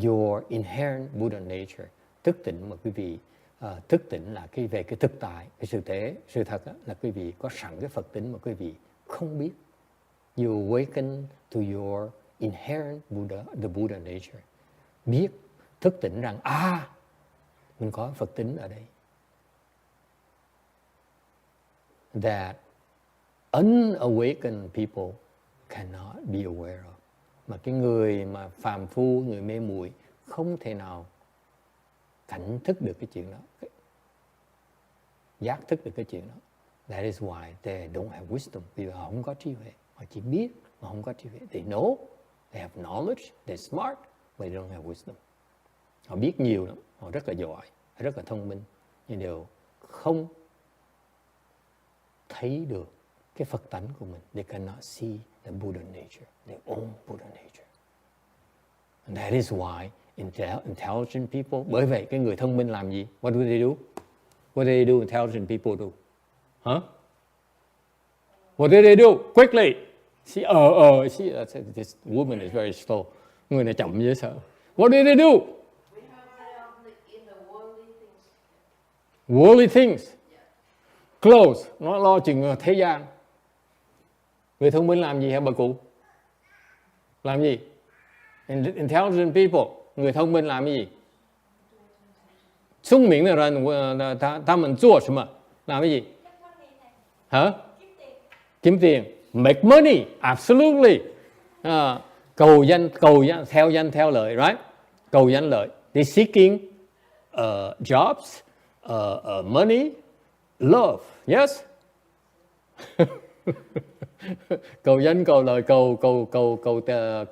your inherent Buddha nature. Thức tỉnh mà quý vị thức tỉnh là về cái thực tại, cái sự thật là quý vị có sẵn cái Phật tính mà quý vị không biết. You awaken to your inherent Buddha, the Buddha nature. Biết, thức tỉnh rằng mình có Phật tính ở đây. That unawakened people cannot be aware of. Mà cái người mà phàm phu, người mê muội không thể nào cảnh thức được cái chuyện đó, giác thức được cái chuyện đó. That is why they don't have wisdom. Vì họ không có trí huệ. Họ chỉ biết mà không có trí huệ. They know, they have knowledge, they're smart, but they don't have wisdom. Họ biết nhiều lắm, họ rất là giỏi, họ rất là thông minh, nhưng đều không thấy được cái Phật tánh của mình. They cannot see the Buddha nature, their own Buddha nature. And that is why intelligent people, bởi vậy cái người thông minh làm gì? What do they do? What do they do? Intelligent people do? Huh? What do they do? Quickly. This woman is very slow. Người này chậm dễ sợ. What do they do? Worldly things. Close. Nó lo chừng thế gian. Người thông minh làm gì hả bà cụ? Làm gì? Intelligent people. Người thông minh làm gì? 聪明的人他们做什么？ làm cái gì? Hả? Kiếm tiền. Make money. Absolutely. Cầu danh, theo lợi, right? Cầu danh lợi. They seeking jobs, money, love. Yes? Cầu danh, cầu lợi,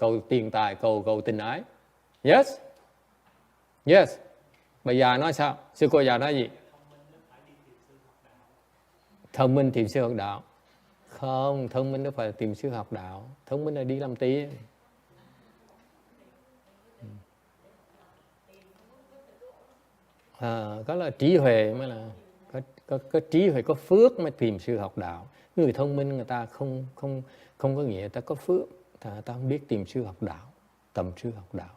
cầu tiền tài, cầu tình ái. Yes? Yes. Bà già nói sao? Sư cô già nói gì? Thông minh tìm sư học đạo. Không, thông minh đâu phải là tìm sư học đạo. Thông minh là đi làm tiền. Có là trí huệ mới là có trí huệ, có phước mới tìm sư học đạo. Người thông minh người ta không có nghĩa người ta có phước, ta không biết tìm sư học đạo, tầm sư học đạo.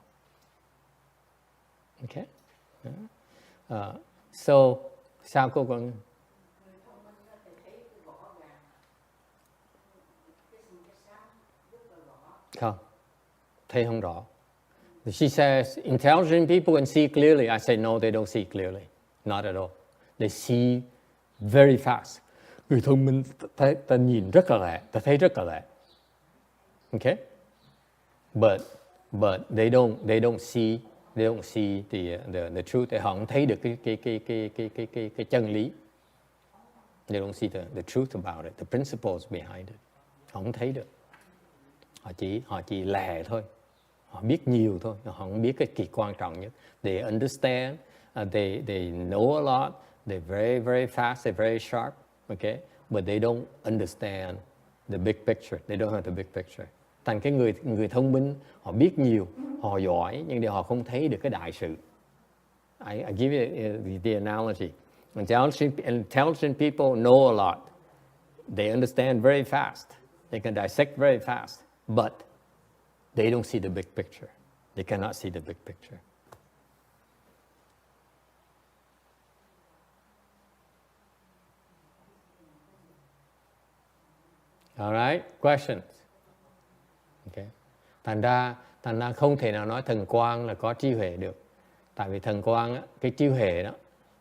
Okay. So sao cô còn không thấy không rõ? She says intelligent people can see clearly. I say no, they don't see clearly, not at all. They see very fast. Người thông minh ta nhìn rất là lẹ, ta thấy rất là lẹ. Okay, but they don't see. They don't see the truth. Họ không thấy được cái chân lý. They don't see the truth about it, the principles behind it. Họ không thấy được. Họ chỉ lè thôi. Họ biết nhiều thôi. Họ không biết cái kỳ quan trọng nhất. They understand. They know a lot. They're very very fast. They're very sharp. Okay, but they don't understand the big picture. They don't have the big picture. Thành cái người thông minh, họ biết nhiều, họ giỏi, nhưng họ không thấy được cái đại sự. I give you the analogy. Intelligent people know a lot. They understand very fast. They can dissect very fast. But they don't see the big picture. They cannot see the big picture. All right, questions? Okay. Thành ra không thể nào nói thần quang là có trí huệ được. Tại vì thần quang á, cái trí huệ đó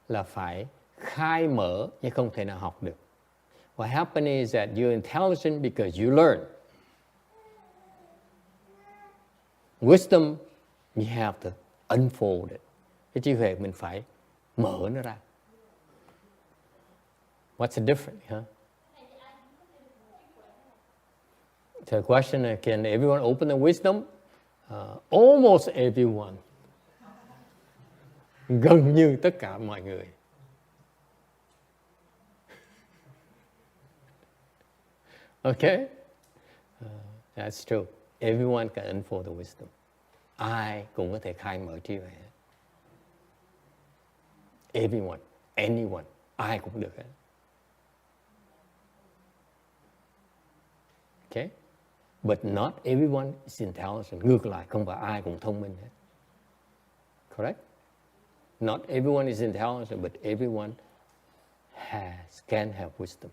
là phải khai mở nhưng không thể nào học được. What happens is that you're intelligent because you learn. Wisdom, you have to unfold it. Cái trí huệ mình phải mở nó ra. What's the difference, huh? So the question is, can everyone open the wisdom? Almost everyone. Gần như tất cả mọi người. Okay? That's true. Everyone can unfold the wisdom. Ai cũng có thể khai mở trí huệ. Everyone, anyone, ai cũng được hết. Okay? But not everyone is intelligent. Ngược lại, không phải ai cũng thông minh hết. Correct? Not everyone is intelligent, but everyone can have wisdom.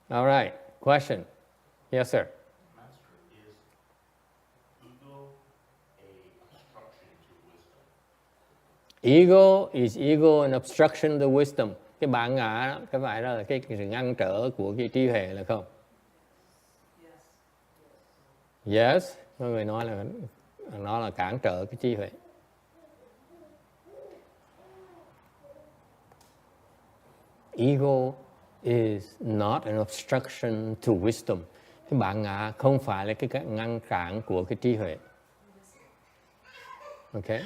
All right. Question? Yes, sir. Master, is ego a obstruction to Ego is ego an obstruction to wisdom. Cái bản ngã đó, cái phải đó là cái sự ngăn trở của cái trí huệ là không? Yes, có người nói là nó là cản trở cái trí huệ. Ego is not an obstruction to wisdom. Cái bản ngã không phải là cái ngăn cản của cái trí huệ. Okay?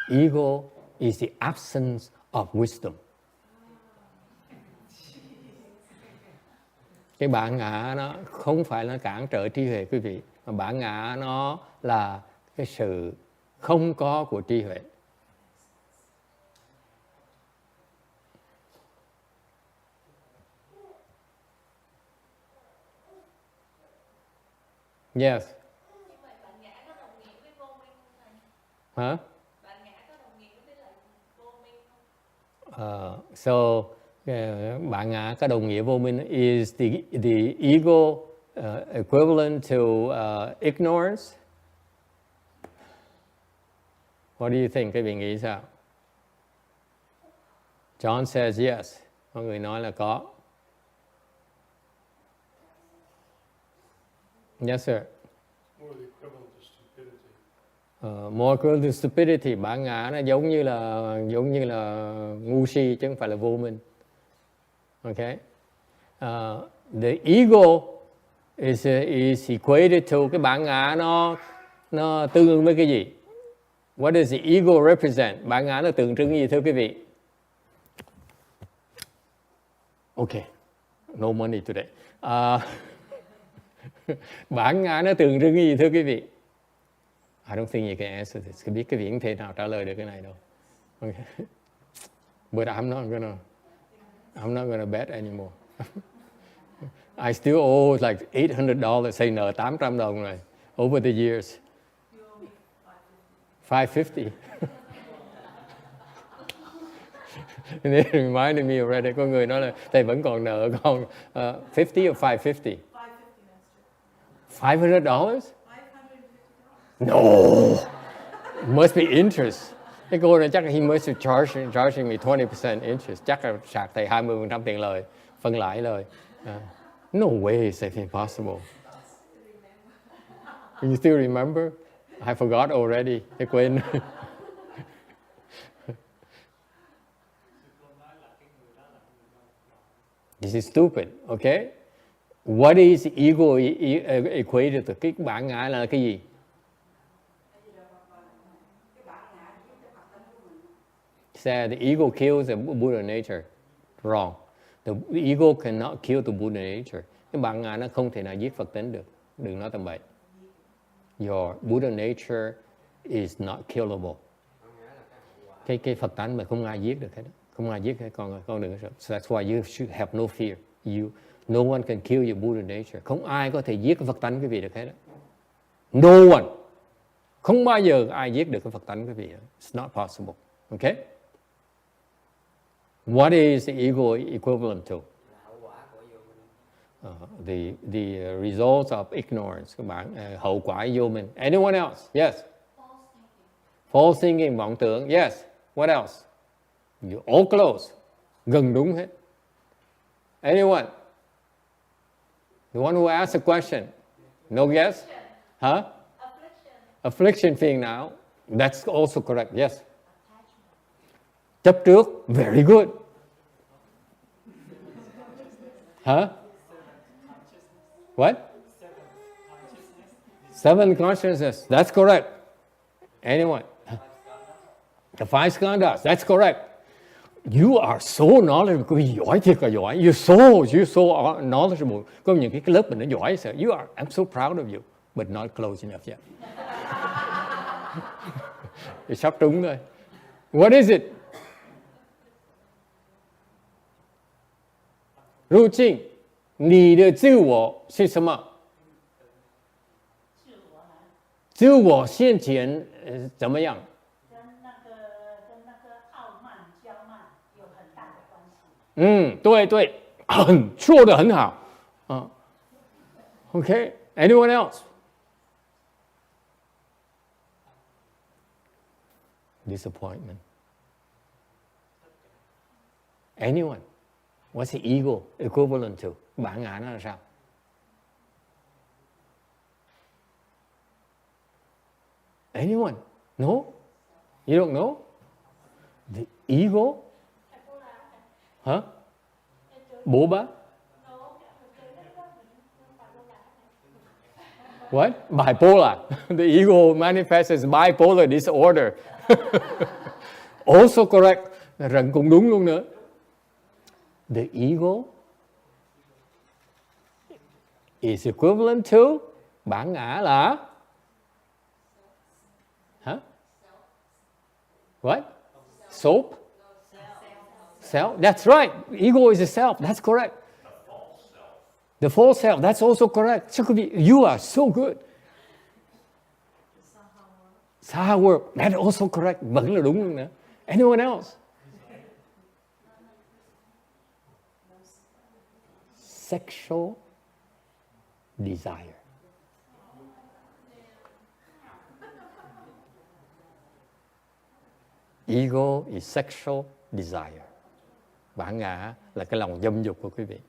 Ego is the absence of wisdom. Cái bản ngã nó không phải là cản trở trí huệ quý vị, mà bản ngã nó là cái sự không có của trí huệ. Yes. Bản ngã có đồng nghĩa với vô minh không thầy? Hả? Bản ngã có đồng nghĩa với lại vô minh không? So bản ngã có đồng nghĩa vô minh is the ego equivalent to ignorance? What do you think? Các vị nghĩ sao? John says yes. Có người nói là có. Yes, sir. More the equivalent to stupidity. More equivalent to stupidity. Bản ngã nó giống như là ngu si chứ không phải là vô minh. Okay. The ego is equated to, cái bản ngã nó tương ứng với cái gì? What does the ego represent? Bản ngã nó tượng trưng gì thưa quý vị? Okay. No money today. Bản ngã nó tượng trưng cái gì thưa quý vị? I don't think you can answer this. Biết cái vị không thể nào trả lời được cái này đâu. Okay. But I'm not gonna bet anymore. I still owe like $800. Say nợ $800 rồi. Over the years. You owe me $550. $550. And it reminded me already. Có người nói là thầy vẫn còn nợ con 50 or 550? $500. $550. No. Must be interest. Cái cô này chắc he must be charging me 20% interest. Chắc là sạc thầy 20% tiền lời, phân lãi lời. No way is it impossible. You still remember? I forgot already. Tôi quên. This is stupid, okay? What is ego equated to? Cái bản ngã là cái gì? Said the ego kills the Buddha nature. Wrong. The ego cannot kill the Buddha nature. Cái bản ngã nó không thể nào giết Phật tính được. Đừng nói tầm bậy. Your Buddha nature is not killable. Cái Phật tánh mà không ai giết được hết. Không ai giết hết con đừng có sợ. So that's why you should have no fear. No one can kill your Buddha nature. Không ai có thể giết cái Phật tánh quý vị được hết. No one. Không bao giờ ai giết được cái Phật tánh quý vị. It's not possible. Okay? What is the ego equivalent to? The results of ignorance. Các bạn, hậu quả vô minh. Anyone else? Yes. False thinking, vọng tưởng. Yes. What else? You all close. Gần đúng hết. Anyone? The one who asked the question. No guess? Huh? Affliction phiền não. That's also correct. Yes. Chấp trước. Very good. Huh? What? Seven consciousness. That's correct. Anyone? The five skandhas. That's correct. You are so knowledgeable. Quý vị giỏi thiệt là giỏi. You're so knowledgeable. Có những cái lớp mình nó giỏi. I'm so proud of you. But not close enough yet. Thì sắp trúng thôi. What is it? 入境，你的自我是什么？自我现前怎么样？跟那个傲慢、骄慢有很大的关系。对，说得很好。Okay, anyone else? Disappointment. Anyone? What's the ego equivalent to? Bản ngã nó là sao? Anyone? No? You don't know? The ego? Hả? Bố bá? What? Bipolar. The ego manifests as bipolar disorder. Also correct. Rằng cũng đúng luôn nữa. The ego is equivalent to bản ngã là hả? What? Soap? Self? That's right. Ego is a self. That's correct. The false self. That's also correct. So could be, you are so good. Saha work. That's also correct. Vẫn là đúng luôn nữa. Anyone else? Sexual desire. Ego is sexual desire. Bản ngã là cái lòng dâm dục của quý vị.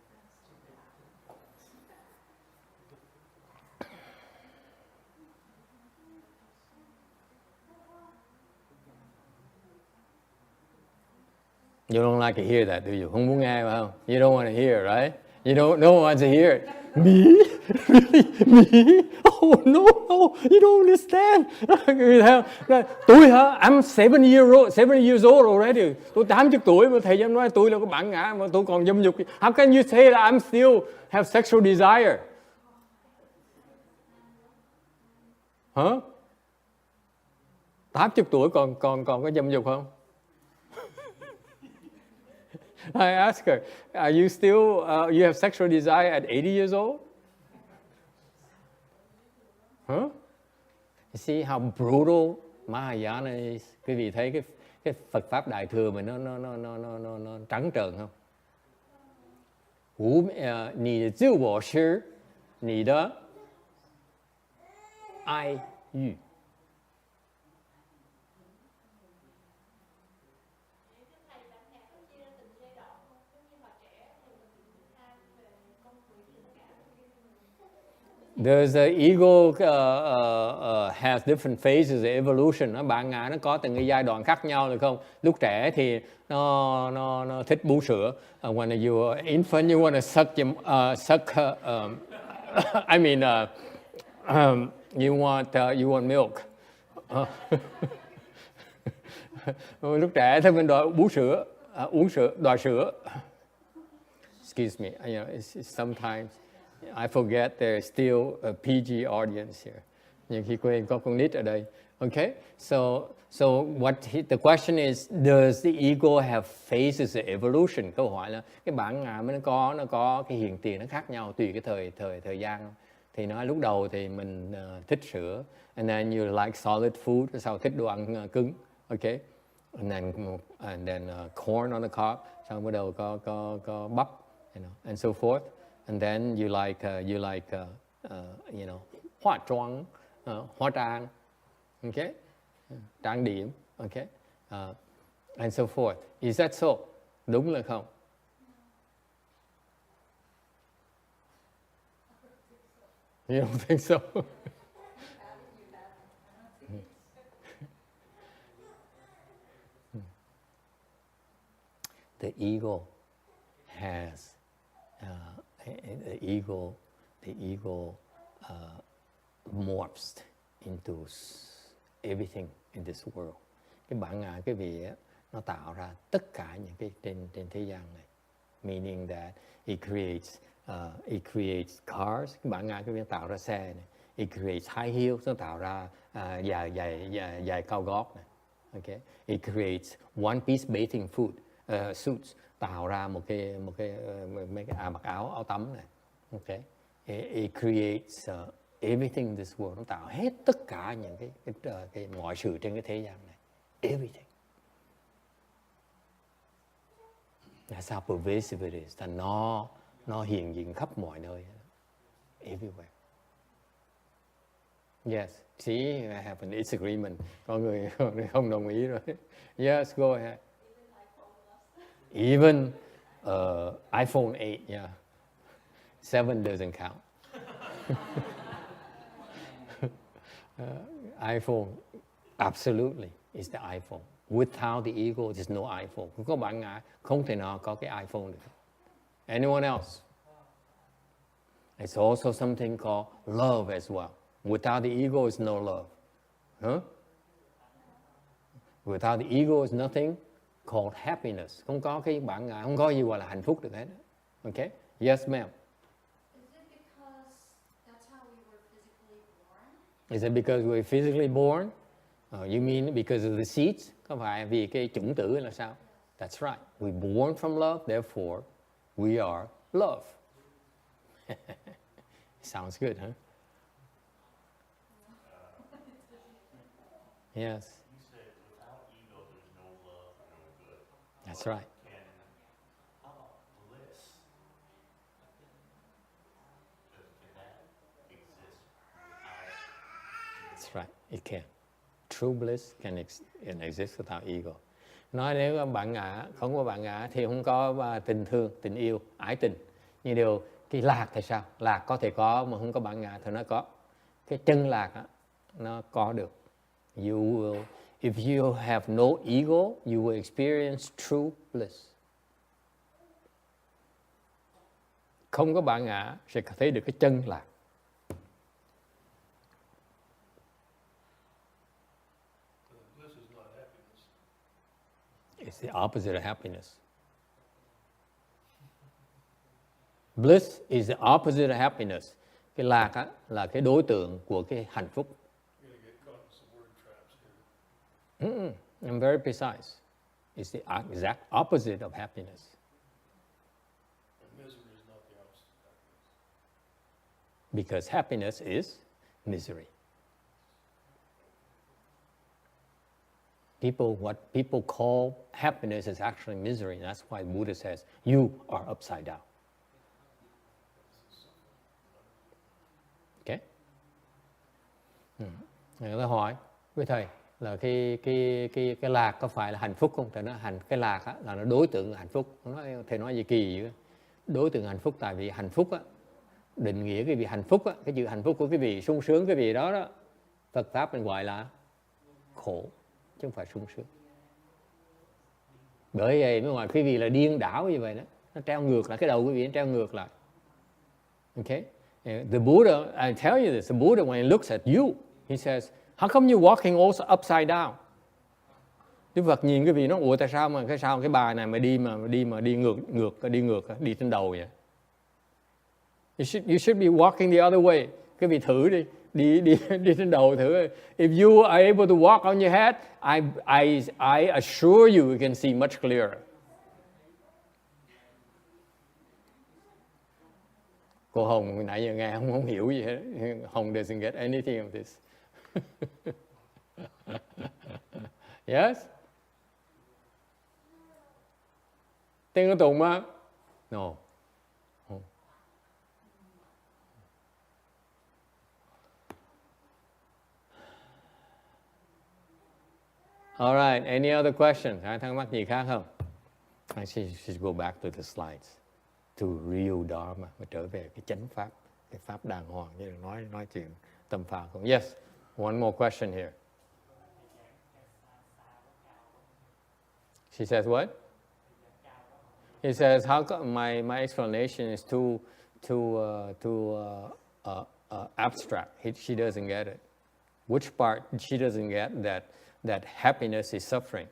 You don't like to hear that, do you? Không muốn nghe phải không? You don't want to hear, right? You don't. No one wants to hear it. Me? Really? Me? Oh no, you don't understand. Tôi hả? I'm 70 years old already. Tôi 80 tuổi mà thầy dám nói tôi là có bản ngã mà tôi còn dâm dục. How can you say that I'm still have sexual desire? Hả? 80 tuổi còn có dâm dục không? I ask her, are you still, you have sexual desire at 80 years old? Huh? You see how brutal Mahayana is? Quý vị thấy cái Phật pháp Đại thừa mà nó trắng trợn không? Nì de zhi wo shi, nì de ai yu. There's the ego has different phases of evolution. Bản ngã nó có từng cái giai đoạn khác nhau được không? Lúc trẻ thì nó thích bú sữa. When you are infant, you want to suck. I mean, you want milk. Lúc trẻ thì mình đòi bú sữa, uống sữa, đòi sữa. Excuse me, it's sometimes. I forget there's still a PG audience here. Nhiều khi quên có con nít ở đây. Okay, so the question is, does the ego have phases of evolution? Câu hỏi là cái bản ngã nó có cái hiện tiền nó khác nhau tùy cái thời gian. Thì nói lúc đầu thì mình thích sữa, and then you like solid food, sau thích đồ ăn cứng, okay, and then corn on the cob, xong bắt đầu có bắp, and so forth. And then you like hóa trang, hóa trang, okay, trang điểm, okay, and so forth. Is that so? Đúng là không? You don't think so? The ego has. The ego morphs into everything in this world. Cái bản ngã cái vị nó tạo ra tất cả những cái trên thế gian này. Meaning that it creates cars. Cái bản ngã cái vị nó tạo ra xe này. It creates high heels, nó tạo ra giày cao gót này. Okay. It creates one piece bathing suits. Tạo ra một cái mặc áo tắm này, okay. It creates everything in this world. Nó tạo hết tất cả những cái mọi sự trên cái thế gian này, everything. That's how pervasive it is. Là nó hiện diện khắp mọi nơi, everywhere. Yes, see, I have an disagreement. Có người không đồng ý rồi. Yes, go ahead. Even iPhone 8, yeah. 7 doesn't count. iPhone, absolutely, is the iPhone. Without the ego, there's no iPhone. Không có bản ngã, không thể nào có cái iPhone được. Anyone else? It's also something called love as well. Without the ego, is no love. Huh? Without the ego, is nothing called happiness. Không có cái bản ngã, không có gì gọi là hạnh phúc được hết. Okay? Yes, ma'am. Is it because we're physically born? You mean because of the seeds? Có phải vì cái chủng tử là sao? That's right. We're born from love, therefore we are love. Sounds good, huh? Yes. You said without ego, there's no love, no good. That's right. How about bliss? Can that exist without? That's right. It can. True bliss can exist without ego. Nói nếu bạn ngã, không có bạn ngã thì không có tình thương, tình yêu, ái tình. Nhưng điều cái lạc thì sao? Lạc có thể có mà không có bạn ngã thì nó có. Cái chân lạc á, nó có được. You will, if you have no ego, you will experience true bliss. Không có bạn ngã sẽ thấy được cái chân lạc. Bliss is not happiness. It's the opposite of happiness. Bliss is the opposite of happiness. Cái lạc á, là cái đối tượng của cái hạnh phúc. You're going to get caught in some word traps here. I'm very precise. It's the exact opposite of happiness. And misery is not the opposite of happiness. Because happiness is misery. What people call happiness is actually misery. That's why Buddha says, you are upside down. Okay? Người ta hỏi với thầy là cái lạc có phải là hạnh phúc không? Thầy nói cái lạc á, là nó đối tượng của hạnh phúc. Thầy nói gì kỳ vậy? Đối tượng hạnh phúc, tại vì hạnh phúc á, định nghĩa cái vị hạnh phúc á, cái chữ hạnh phúc của cái vị sung sướng cái vị đó đó, Phật pháp mình gọi là khổ chứ không phải sung sướng. Bởi vậy mới gọi quý vị là điên đảo như vậy đó, nó treo ngược lại, cái đầu quý vị nó treo ngược lại. Okay? The Buddha, I tell you this, the Buddha when he looks at you, he says, how come you walking also upside down? Đức Phật nhìn cái vị nó, ủa tại sao mà cái bà này mà đi ngược đi trên đầu vậy? You should be walking the other way. Cái vị thử đi trên đầu thử. If you are able to walk on your head, I assure you can see much clearer. Cô Hồng nãy giờ nghe không hiểu gì hết. Hồng doesn't get anything of this. Yes? Tiếng có tụng mà? No. All right, any other questions? Ai thắc mắc gì khác không? I should go back to the slides. To real Dharma, mà trở về cái chánh pháp, cái pháp đàng hoàng, chứ đừng nói chuyện tâm phàm không. Yes, one more question here. She says what? He says, how come my explanation is too abstract. She doesn't get it. Which part she doesn't get that happiness is suffering?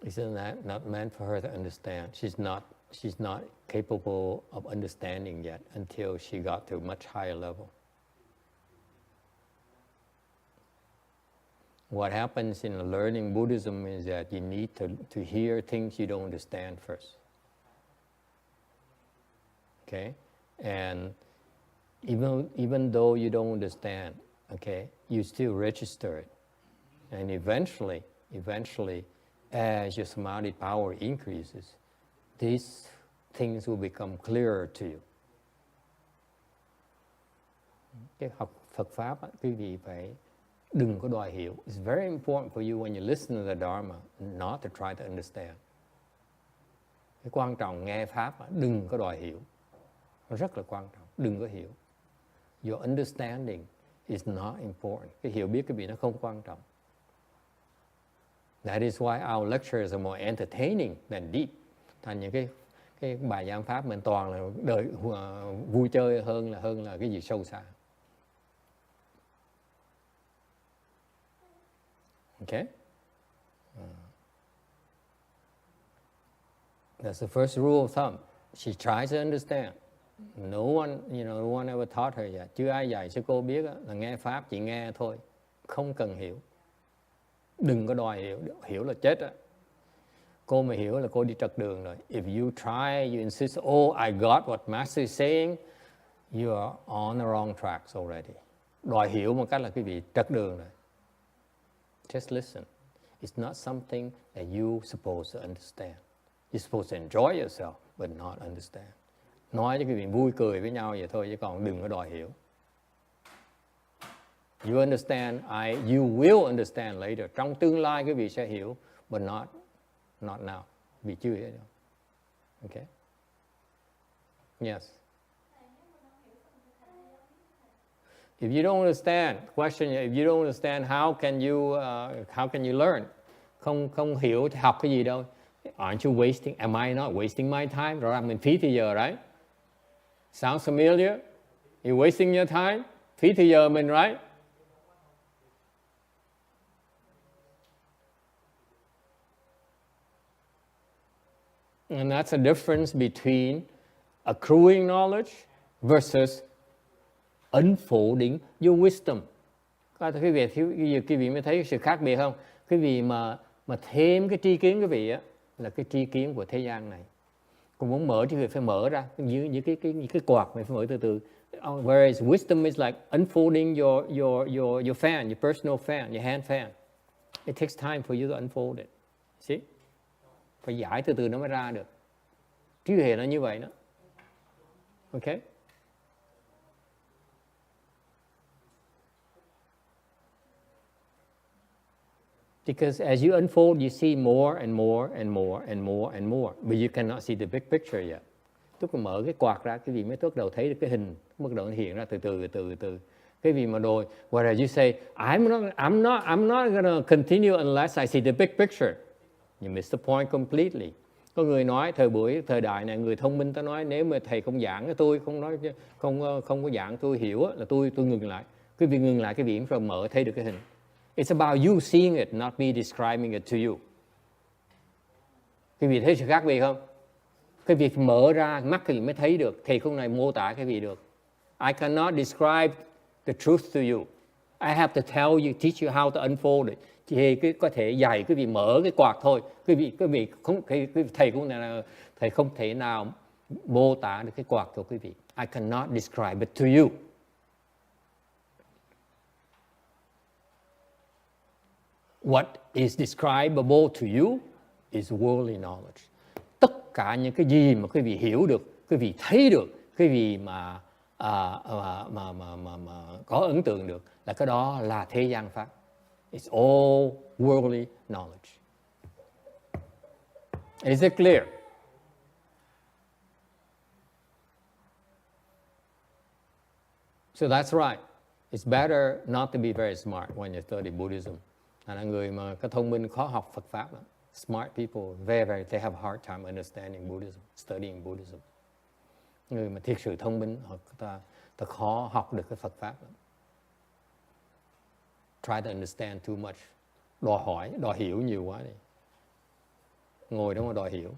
Isn't that not meant for her to understand? She's not capable of understanding yet until she got to a much higher level. What happens in learning Buddhism is that you need to hear things you don't understand first. Okay? And Even though you don't understand, okay, you still register it. And eventually, as your samadhi power increases, these things will become clearer to you. Cái học Phật Pháp, quý vị phải đừng có đòi hiểu. It's very important for you when you listen to the Dharma, not to try to understand. Cái quan trọng nghe Pháp, đừng có đòi hiểu. Nó rất là quan trọng, đừng có hiểu. Your understanding is not important. Cái hiểu biết cái vị nó không quan trọng. That is why our lectures are more entertaining than deep. Thành những cái bài giảng Pháp mình toàn là vui chơi hơn là cái gì sâu xa. Okay? That's the first rule of thumb. She tries to understand. No one ever taught her yet. Chưa ai dạy cho cô biết là nghe Pháp chỉ nghe thôi. Không cần hiểu. Đừng có đòi hiểu. Hiểu là chết á. Cô mà hiểu là cô đi trật đường rồi. If you try, you insist, oh, I got what Master is saying, you are on the wrong tracks already. Đòi hiểu một cách là quý vị trật đường rồi. Just listen. It's not something that you supposed to understand. You're supposed to enjoy yourself, but not understand. Nói cho quý vị vui cười với nhau vậy thôi, chứ còn đừng có đòi hiểu. You understand, you will understand later. Trong tương lai quý vị sẽ hiểu, but not now. Vì chưa hiểu đâu. Okay? Yes. If you don't understand, question, if you don't understand, how can you learn? Không hiểu thì học cái gì đâu. Aren't you wasting? Am I not wasting my time? Rõ ràng mình phí thời giờ, right? Sounds familiar? You wasting your time? Phí thời giờ mình, right? And that's a difference between accruing knowledge versus unfolding your wisdom. Có quý vị mới thấy sự khác biệt không? Quý vị mà thêm cái tri kiến quý vị á là cái tri kiến của thế gian này. Còn muốn mở thì quý vị phải mở ra, như cái quạt mình phải mở từ từ. Whereas wisdom is like unfolding your fan, your personal fan, your hand fan. It takes time for you to unfold it. See? Phải giải từ từ nó mới ra được. Trí huệ nó như vậy đó. Okay? Because as you unfold, you see more and more and more and more and more, but you cannot see the big picture yet. Lúc mà mở cái quạt ra, cái vị mới bắt đầu thấy được cái hình, bắt đầu nó hiện ra từ từ. Cái vị mà rồi, whereas you say, I'm not gonna continue unless I see the big picture. You miss the point completely. Có người nói thời đại này người thông minh ta nói nếu mà thầy không giảng tôi không có giảng tôi hiểu là tôi ngừng lại. Quý vị ngừng lại, cái vị rồi mở thấy được cái hình. It's about you seeing it, not me describing it to you. Quý vị thấy sự khác biệt không? Cái việc mở ra mắt quý vị mới thấy được. Thầy không này mô tả cái vị được. I cannot describe the truth to you. I have to tell you, teach you how to unfold it. Thì có thể dạy quý vị mở cái quạt thôi. Quý vị không, thầy không thể nào mô tả được cái quạt của quý vị. I cannot describe it to you. What is describable to you is worldly knowledge. Tất cả những cái gì mà quý vị hiểu được, quý vị thấy được, quý vị mà có ấn tượng được là cái đó là thế gian pháp. It's all worldly knowledge. Is it clear? So that's right. It's better not to be very smart when you study Buddhism. Là người mà có thông minh khó học Phật pháp lắm. Smart people, very, they have a hard time understanding Buddhism, studying Buddhism. Người mà thiệt sự thông minh, ta khó học được cái Phật pháp lắm. Try to understand too much. Đòi hiểu nhiều quá đi. Ngồi đó mà đòi hiểu.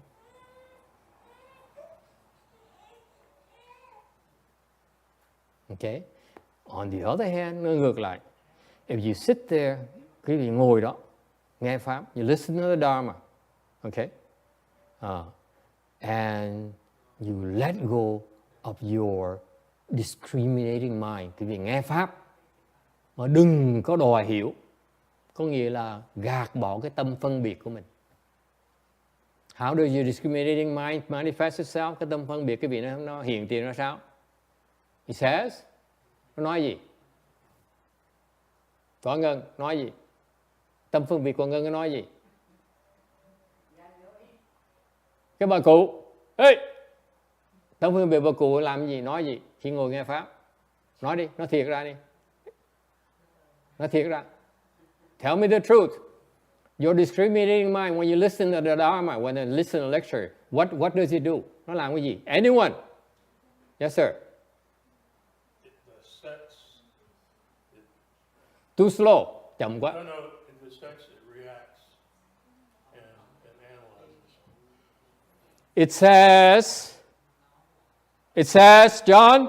Okay? On the other hand, nó ngược lại. If you sit there, quý vị ngồi đó, nghe pháp, you listen to the Dharma, okay? And you let go of your discriminating mind, cái việc nghe pháp mà đừng có đòi hiểu, có nghĩa là gạt bỏ cái tâm phân biệt của mình. How does your discriminating mind manifest itself? Cái tâm phân biệt cái vị nó hiện tiền ra sao? It says, nó nói gì? Có Ngân nói gì? Tâm phân biệt của Ngân nó nói gì? Cái bà cụ, ê, tâm phân biệt bà cụ làm gì, nói gì khi ngồi nghe pháp? Nói đi, nói thiệt ra đi. Nói thiệt ra. Tell me the truth. Your discriminating mind, when you listen to the Dharma, when you listen to a lecture, what does it do? Nó làm cái gì? Anyone? Yes, sir. Too slow. Chậm quá. No, in the sense it reacts and analyzes. It says, John,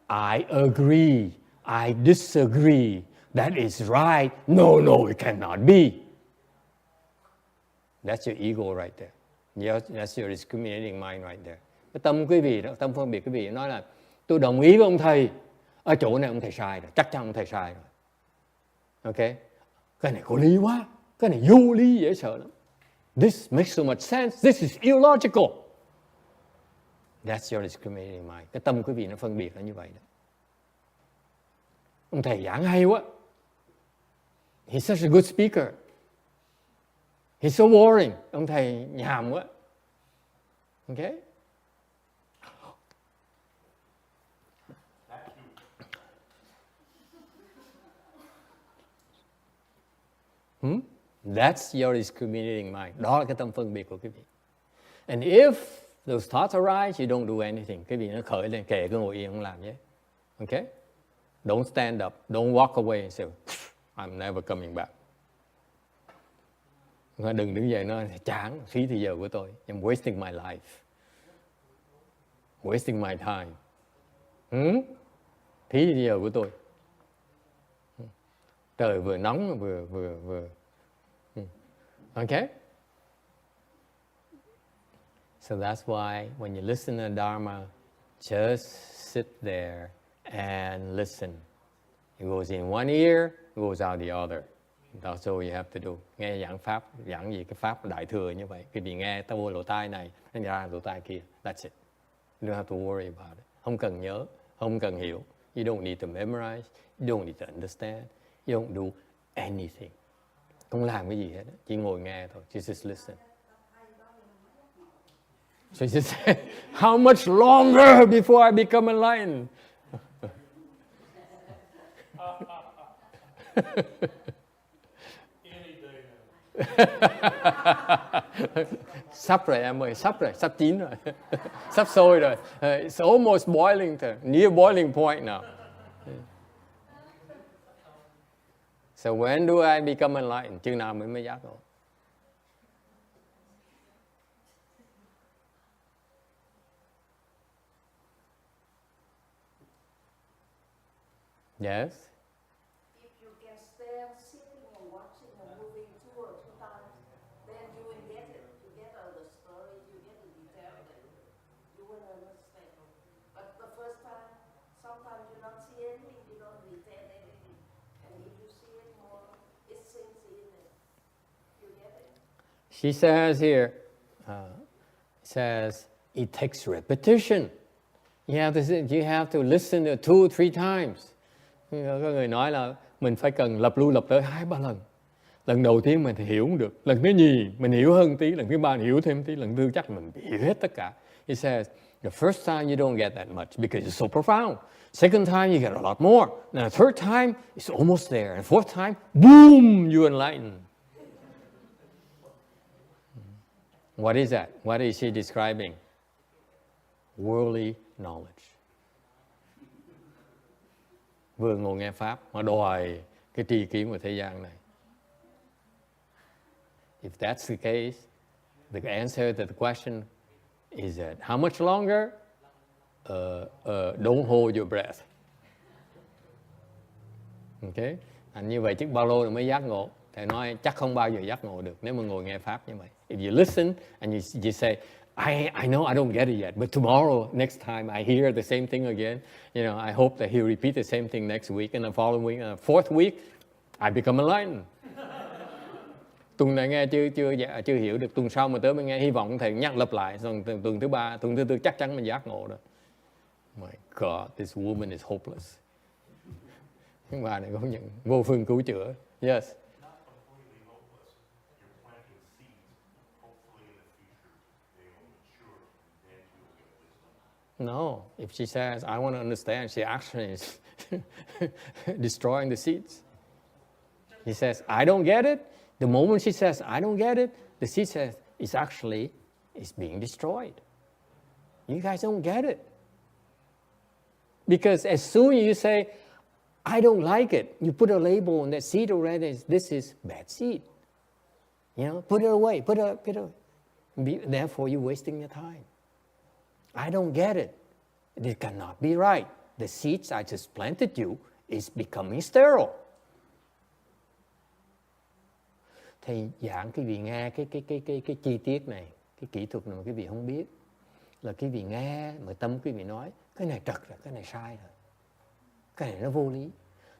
I agree. I disagree. That is right. No, it cannot be. That's your ego right there. That's your discriminating mind right there. Cái tâm quý vị đó, tâm phân biệt quý vị nói là tôi đồng ý với ông thầy. Ở chỗ này ông thầy sai rồi, chắc chắn ông thầy sai rồi. Ok? Cái này có lý quá, cái này vô lý dễ sợ lắm. This makes so much sense, this is illogical. That's your discriminating mind. Cái tâm quý vị nó phân biệt là như vậy đó. Ông thầy giảng hay quá. He's such a good speaker. He's so boring. Ông thầy nhàm quá. Ok? That's your discriminating mind. Đó là cái tâm phân biệt của quý vị. And if those thoughts arise, you don't do anything. Cái vị nó khởi lên, kệ cứ ngồi yên không làm nhé. Okay? Don't stand up. Don't walk away and say, I'm never coming back. Đừng đứng dậy nói, chán, phí thời giờ của tôi. I'm wasting my life. Wasting my time. Phí thời giờ của tôi. Trời vừa nóng vừa. Okay? So that's why when you listen to Dharma, just sit there and listen. It goes in one ear, it goes out the other. That's all you have to do. Nghe giảng pháp, giảng gì cái pháp đại thừa như vậy. Cái gì nghe ta vô lỗ tai này, nó ra lỗ tai kia. That's it. You don't have to worry about it. Không cần nhớ, không cần hiểu. You don't need to memorize. You don't need to understand. You don't do anything. Không làm cái gì hết. Chỉ ngồi nghe thôi. Just listen. So she said, how much longer before I become enlightened? Any day now. Sắp rồi em ơi, sắp rồi, sắp chín rồi. Sắp sôi rồi. It's almost boiling, near boiling point now. So when do I become enlightened? Chừng nào mới giác ngộ? Yes. If you can stand sitting and watching a movie 2 or 3 times, then you will get it. You get all the story, you get the detail, and you will understand. But the first time, sometimes you don't see anything, you don't retain anything. And if you see it more, it sinks in it. You get it? She says here, it takes repetition. You have to listen to 2 or 3 times. Có người nói là mình phải cần lặp lui lặp tới 2-3 lần. Lần đầu tiên mình thì hiểu không được. Lần thứ nhì mình hiểu hơn tí. Lần thứ ba mình hiểu thêm tí. Lần thứ chắc mình hiểu hết tất cả. He says, the first time you don't get that much because it's so profound. Second time you get a lot more. And the third time it's almost there. And fourth time, boom, you enlighten. What is that? What is she describing? Worldly knowledge. Vừa ngồi nghe pháp mà đòi cái tri kiến của thế gian này. If that's the case, the answer to the question is that how much longer? Don't hold your breath. Okay? Như vậy chứ bao lâu rồi mới giác ngộ? Thầy nói chắc không bao giờ giác ngộ được nếu mà ngồi nghe pháp như vậy. If you listen and you say, I know I don't get it yet, but tomorrow, next time I hear the same thing again, I hope that he'll repeat the same thing next week, and the following week, fourth week, I become enlightened. Tuần này nghe chưa hiểu được, tuần sau mà tới mình nghe, hy vọng thầy nhắc lặp lại, xong tuần thứ ba, tuần thứ tư chắc chắn mình giác ngộ rồi. My God, this woman is hopeless. Cái bà này có những vô phương cứu chữa. Yes. No, if she says, I want to understand, she actually is destroying the seeds. He says, I don't get it. The moment she says, I don't get it, the seed says, it's being destroyed. You guys don't get it. Because as soon as you say, I don't like it, you put a label on that seed already, this is bad seed. Put it away, put it away. Therefore, you're wasting your time. I don't get it. It cannot be right. The seeds I just planted you is becoming sterile. Thầy giảng quý vị nghe cái chi tiết này, cái kỹ thuật này mà quý vị không biết, là quý vị nghe mà tâm quý vị nói cái này trật rồi, cái này sai rồi, cái này nó vô lý,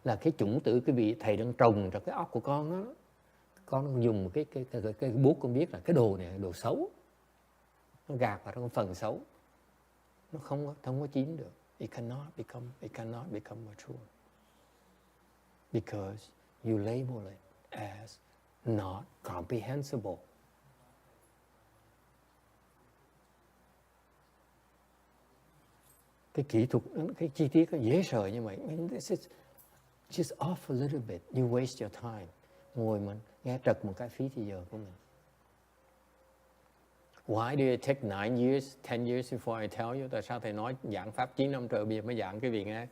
là cái chủng tử quý vị thầy đang trồng trong cái óc của con đó. Con dùng cái bút con biết là cái đồ này là đồ xấu, nó gạt vào trong phần xấu, nó không có chín được. It cannot become mature because you label it as not comprehensible. Cái kỹ thuật, cái chi tiết nó dễ sợ như vậy. This is just off a little bit. You waste your time. Ngồi mình nghe trật một cái phí thì giờ của mình. Why do it take 9 years, 10 years before I tell you? Tại sao thầy nói giảng pháp 9 năm trời bây giờ mới giảng cái vị nghe?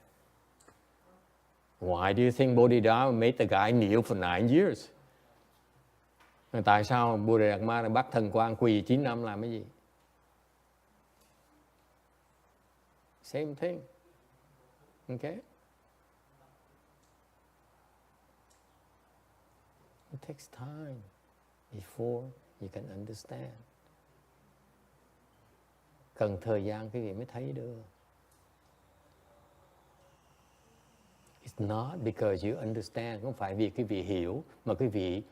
Why do you think Bodhidharma made the guy kneel for 9 years? Tại sao Bodhidharma bắt thần quan quỳ 9 năm làm cái gì? Same thing. Okay? It takes time before you can understand. Cần thời gian quý vị mới thấy được. It's not because you understand, không phải vì quý vị hiểu, mà quý vị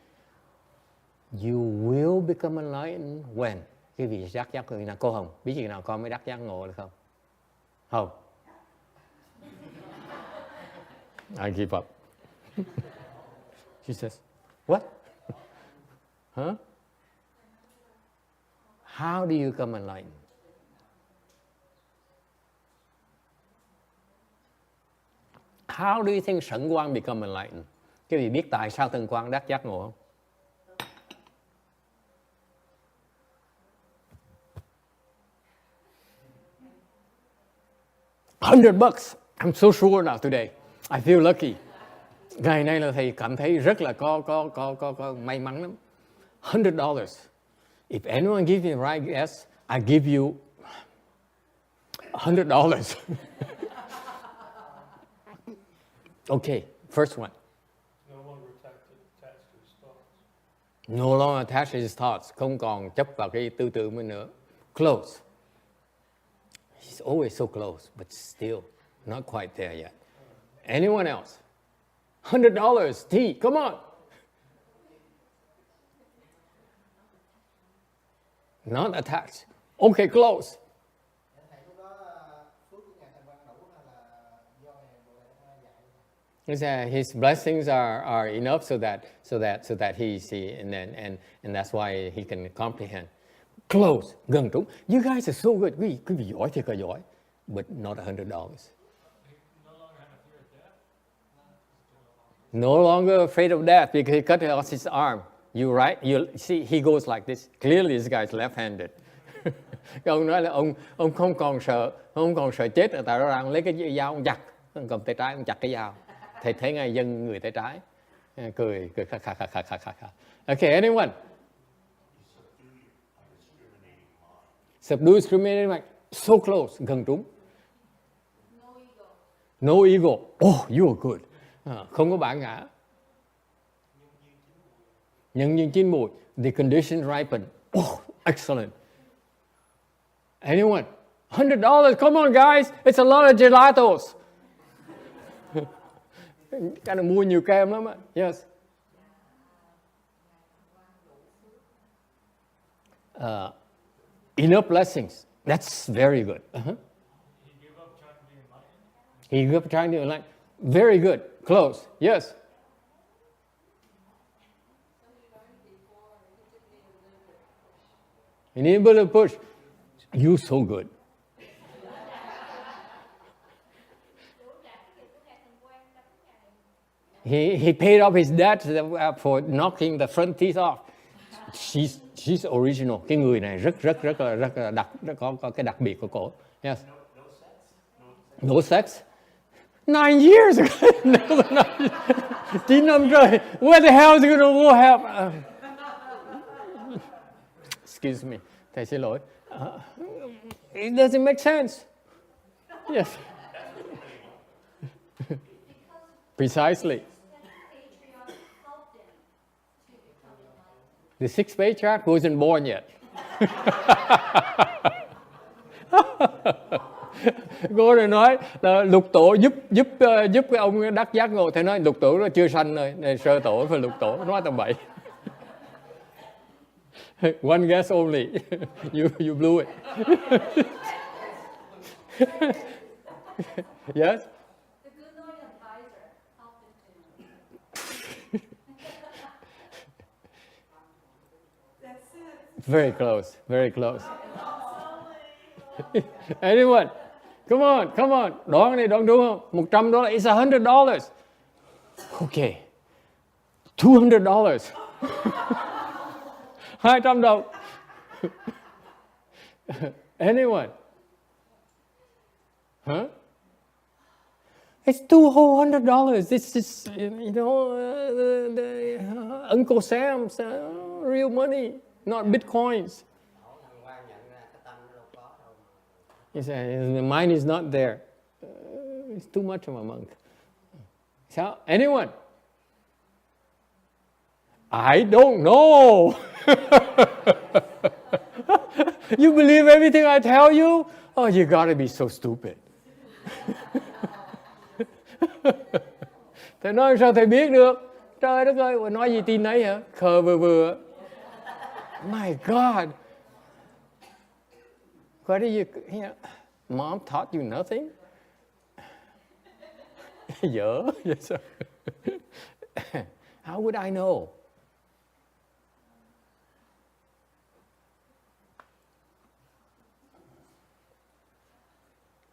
you will become enlightened when quý vị đắc giác ngộ. Cô Hồng, biết gì nào con mới đắc giác ngộ được không? Hồng. I give up. She says, what? Huh? How do you become enlightened? How do you think Sẩn Quang become enlightened? Quý vị biết tại sao Thần Quang đắc giác ngộ không? $100. I'm so sure now today. I feel lucky. Ngày nay là thầy cảm thấy rất là có may mắn lắm. $100. If anyone gives me the right guess, I give you $100. Okay, first one. No longer attached to his thoughts. No longer attached to his thoughts. Không còn chấp vào cái tư tưởng mình nữa. Close. He's always so close, but still not quite there yet. Anyone else? $100. T, come on. Not attached. Okay, close. His blessings are enough so that he see and that's why he can comprehend. Close, gần trúng. You guys are so good. Quý vị giỏi thì cả giỏi, but not $100. No longer afraid of death because he cut off his arm. You right? You see, he goes like this. Clearly, this guy is left-handed. Ông nói là ông không còn sợ chết, tại đó rằng lấy cái dao ông chặt, ông cầm tay trái ông chặt cái dao. Thầy thấy ngay dân người tay trái cười khà. Okay, anyone? Subdue discriminating mind. So close, gần trúng. No ego. Oh, you are good. Không có bản ngã. Nhân duyên chín mùi. The conditions ripen. Oh, excellent. Anyone? $100, come on guys, it's a lot of gelatos. Cái này mua nhiều kem lắm á. Yes. Enough blessings. That's very good. Uh-huh. He gave up trying to be enlightened. He grew up trying to enlighten. Very good. Close. Yes. You need a bit of push. You so good. He paid off his debt for knocking the front teeth off. She's original. Cái người này rất là có cái đặc biệt của cổ. Yes. No sex. 9 years ago. 9 năm rồi. Where the hell is he gonna go have? Excuse me. Thầy xin lỗi. It doesn't make sense. Yes. Precisely. The 6th Patriarch wasn't born yet. Cô này nói là lục tổ giúp cái ông đắc giác ngộ. Thầy nói lục tổ nó chưa sanh rồi, này sơ tổ phải lục tổ, nói tầm bậy. One guess only. You blew it. Yes. The good Lord advisor helped him to. Very close. Very close. Anyone? Come on. Đoán đi, đoán đúng không? $100. It's $100. Okay. $200. $200. Anyone? Huh? It's $200. This is, Uncle Sam's real money, not bitcoins. He said, mine is not there. It's too much of a monk. So, anyone? I don't know. You believe everything I tell you? Oh, you gotta be so stupid. Thầy nói sao thầy biết được? Trời đất ơi, nói gì tin nấy hả? Khờ vừa. My God. What do you Mom taught you nothing? Dở. How would I know?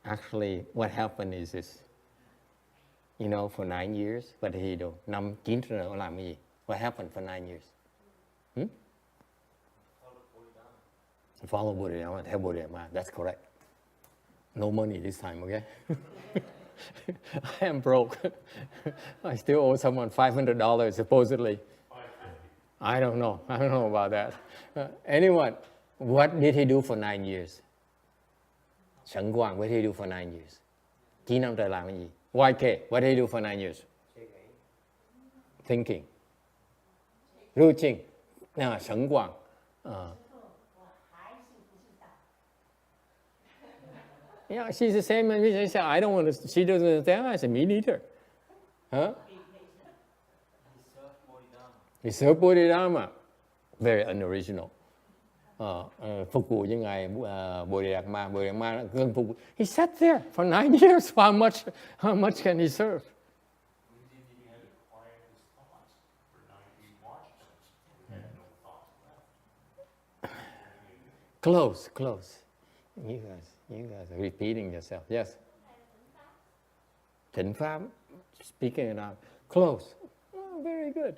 Actually, what happened is this. For 9 years, what did he do? 9 rồi ông làm cái gì? What happened for 9 years? Follow Bodhidharma, theo Bodhidharma. That's correct. No money this time, okay? I am broke. I still owe someone $500 supposedly. I don't know about that. Anyone, what did he do for 9 years? Sẵn Quang, what did he do for 9 years? 9 năm trời làm cái gì? YK, what did he do for 9 years? Thinking. Ru Ching, Sẵn Quang. Yeah, she's the same. And she said, I don't want to, she doesn't understand. I said, me neither. Huh? He served Bodhidharma. Very unoriginal. Phục vụ với Ngài Bodhidharma. Bodhidharma gần phục vụ. He sat there for 9 years. How much can he serve? Close. You guys are repeating yourself. Yes. Thịnh Pháp. Speaking it out. Close. Oh, very good.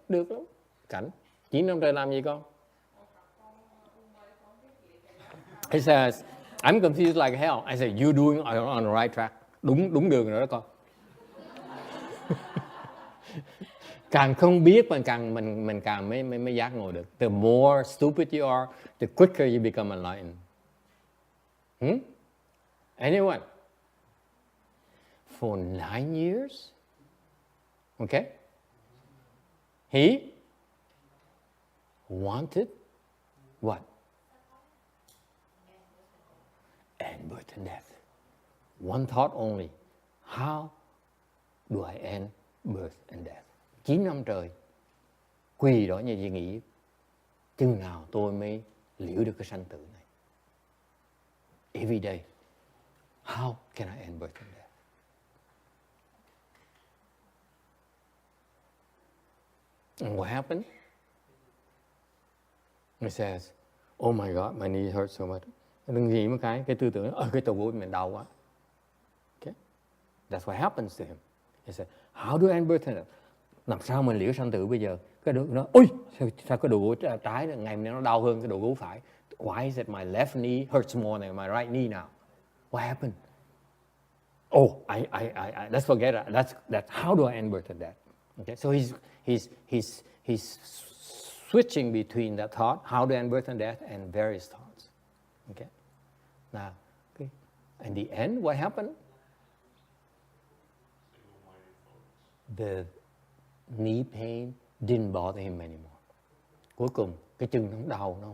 Được lắm. Cảnh. 9 năm trời làm gì con? He says, I'm confused like hell. I said, you're doing on the right track. Đúng đường rồi đó con. Càng không biết mình càng mới giác ngộ được. The more stupid you are, the quicker you become enlightened. Anyone? For 9 years? Okay? He wanted what? end birth and death. One thought only. How do I end birth and death? 9 năm trời quỳ đó như vậy nghĩ chừng nào tôi mới liễu được cái sanh tử này. Every day. How can I end birth and death? And what happened? He says, oh my God, my knee hurts so much. Đừng nghĩ một cái tư tưởng, cái đầu gối mình đau quá. Okay? That's what happens to him. He said, how do I end birth and death? Làm sao mình liễu sanh tử bây giờ? Cái đầu nó, ôi, sao cái đầu gối trái ngày nay nó đau hơn cái đầu gối phải? Why is it my left knee hurts more than my right knee now? What happened? Oh, let's forget it. That's how do I end birth and death? Okay, so he's switching between that thought, how to end birth and death, and various thoughts. Okay, now, okay, in the end, what happened? The knee pain didn't bother him anymore. Cuối cùng cái chân nó đau, nó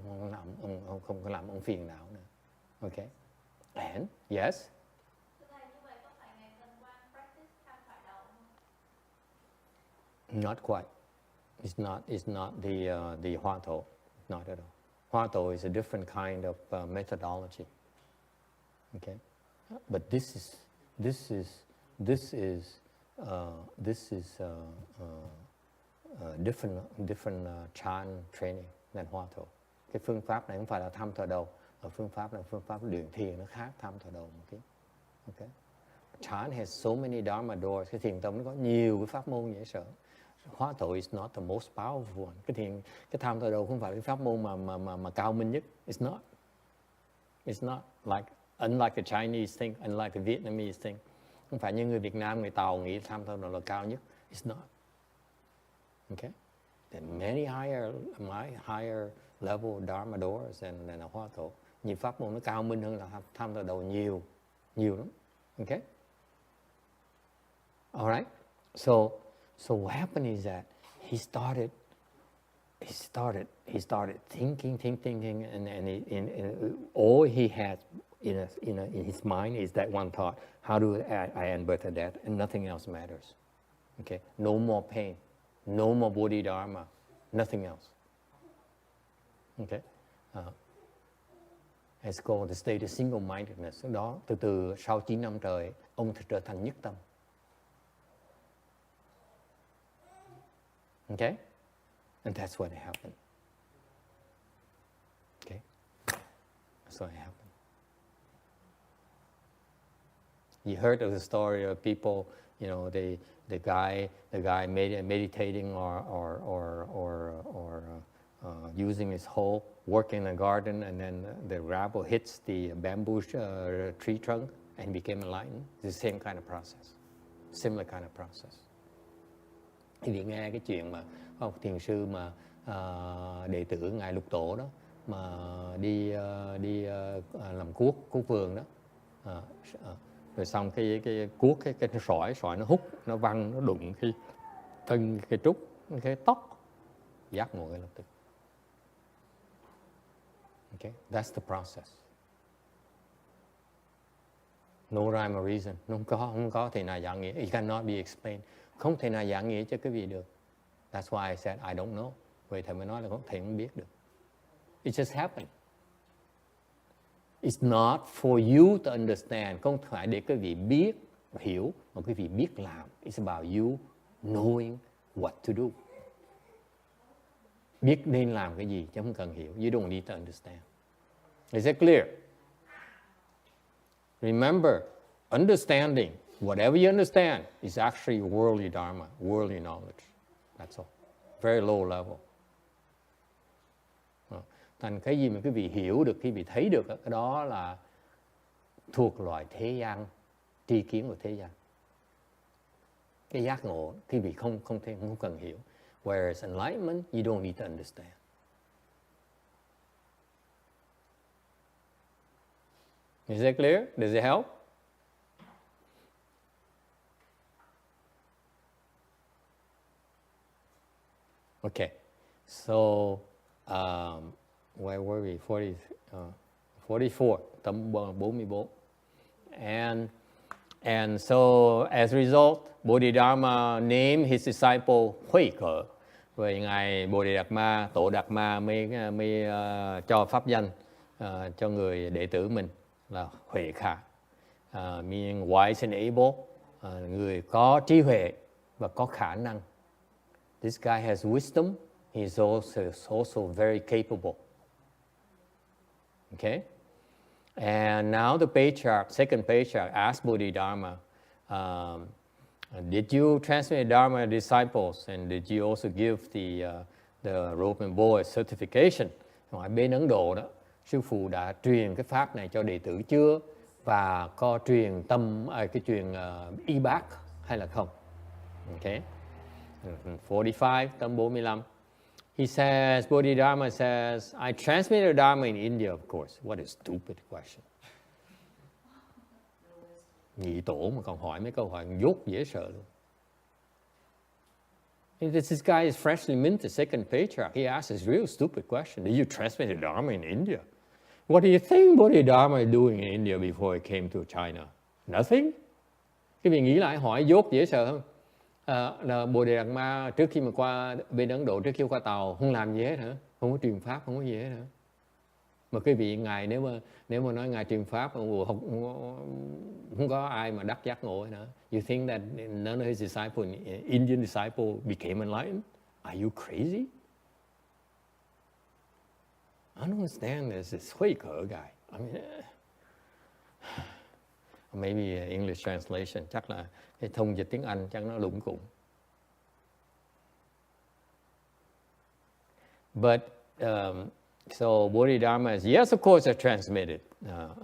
không có làm ông phiền não nữa. Okay, and yes. Not quite. It's not the Hoa Tổ. Not at all. Hoa Tổ is a different kind of methodology. Okay, but this is different Chan training than Hoa Tổ. Cái phương pháp này không phải là tham thờ đầu, mà phương pháp là phương pháp luyện thiền nó khác tham thờ đầu một tí. Okay. Chan has so many Dharma doors. Cái thiền tông nó có nhiều cái pháp môn dễ sợ. Hoa Tổ is not the most powerful one. Cái tham thờ đầu không phải cái pháp môn mà cao minh nhất. It's not like unlike the Chinese thing, unlike the Vietnamese thing. Không phải như người Việt Nam, người Tàu nghĩ tham thờ đầu là cao nhất. It's not. Okay? There are many higher level Dharma doors than a Hoa Tổ. Nhiều pháp môn nó cao minh hơn là tham thờ đầu nhiều lắm. Okay? All right? So what happened is that he started thinking, and all he had in his mind is that one thought: how do I end birth and death, and nothing else matters. Okay, no more pain, no more bodhidharma, nothing else. Okay, it's called the state of single-mindedness. Đó, từ sau 9 năm trời, ông trở thành nhất tâm. Okay? And that's what happened. Okay? That's what happened. You heard of the story of people, you know, the guy meditating or using his hoe, working in the garden, and then the rabble hits the bamboo tree trunk and became enlightened. It's the same kind of process. Similar kind of process. Thì nghe cái chuyện mà thiền sư mà đệ tử ngài Lục Tổ đó mà đi làm cuốc vườn đó, rồi xong cái cuốc cái sỏi nó hút, nó văng, nó đụng cái thân cái trúc, cái tóc, giác ngộ ngay lập tức. Okay, that's the process. No rhyme or reason. Không có thể nào dạng nghĩa. It cannot be explained. Không thể nào dạng nghĩa cho cái gì được. That's why I said I don't know. Vậy thầy mới nói là thầy không biết được. It just happened. It's not for you to understand. Không phải để quý vị biết, hiểu, mà quý vị biết làm. It's about you knowing what to do. Biết nên làm cái gì chứ không cần hiểu. You don't need to understand. Is that clear? Remember, understanding, whatever you understand, is actually worldly dharma, worldly knowledge. That's all. Very low level. Thành cái gì mà quý vị hiểu được, quý vị thấy được, cái đó là thuộc loại thế gian, tri kiến của thế gian. Cái giác ngộ, quý vị không cần hiểu. Whereas enlightenment, you don't need to understand. Is that clear? Does it help? Okay, so where were we? 44, tấm 44. And so as a result, Bodhidharma named his disciple Huệ Khở. Vậy ngài Bồ Đề Đạt Ma, Tổ Đạt Ma mới cho pháp danh cho người đệ tử mình là Huệ Khả, meaning wise and able, người có trí huệ và có khả năng. This guy has wisdom. He is also very capable. Okay? And now the patriarch, 2nd Patriarch, asked Bodhidharma, did you transmit the Dharma to disciples, and did you also give the rope and bow as certification? Ngoài bên Ấn Độ đó, sư phụ đã truyền cái pháp này cho đệ tử chưa, và có truyền truyền y bác hay là không? Okay. 45, tâm 45. He says, Bodhidharma says, I transmitted Dharma in India, of course. What a stupid question. Nhị tổ mà còn hỏi mấy câu hỏi dốt dễ sợ luôn. This guy is freshly minted, 2nd Patriarch. He asks a real stupid question. Did you transmit the Dharma in India? What do you think Bodhidharma is doing in India before he came to China? Nothing. Cái vị nghĩ lại hỏi dốt dễ sợ không? Là Bồ Đề Đạt Ma trước khi mà qua bên Ấn Độ, trước khi qua tàu không làm gì hết hả? Không có truyền pháp, không có gì hết hả? Mà cái vị ngài nếu mà nói ngài truyền pháp không có ai mà đắc giác ngộ nữa. You think that none of his disciples, Indian disciple, became enlightened? Are you crazy? I don't understand this Huệ Khở guy. I mean, maybe English translation, chắc là cái thông dịch tiếng Anh chắc nó lủng củng. But so Bodhidharma is, yes, of course I transmitted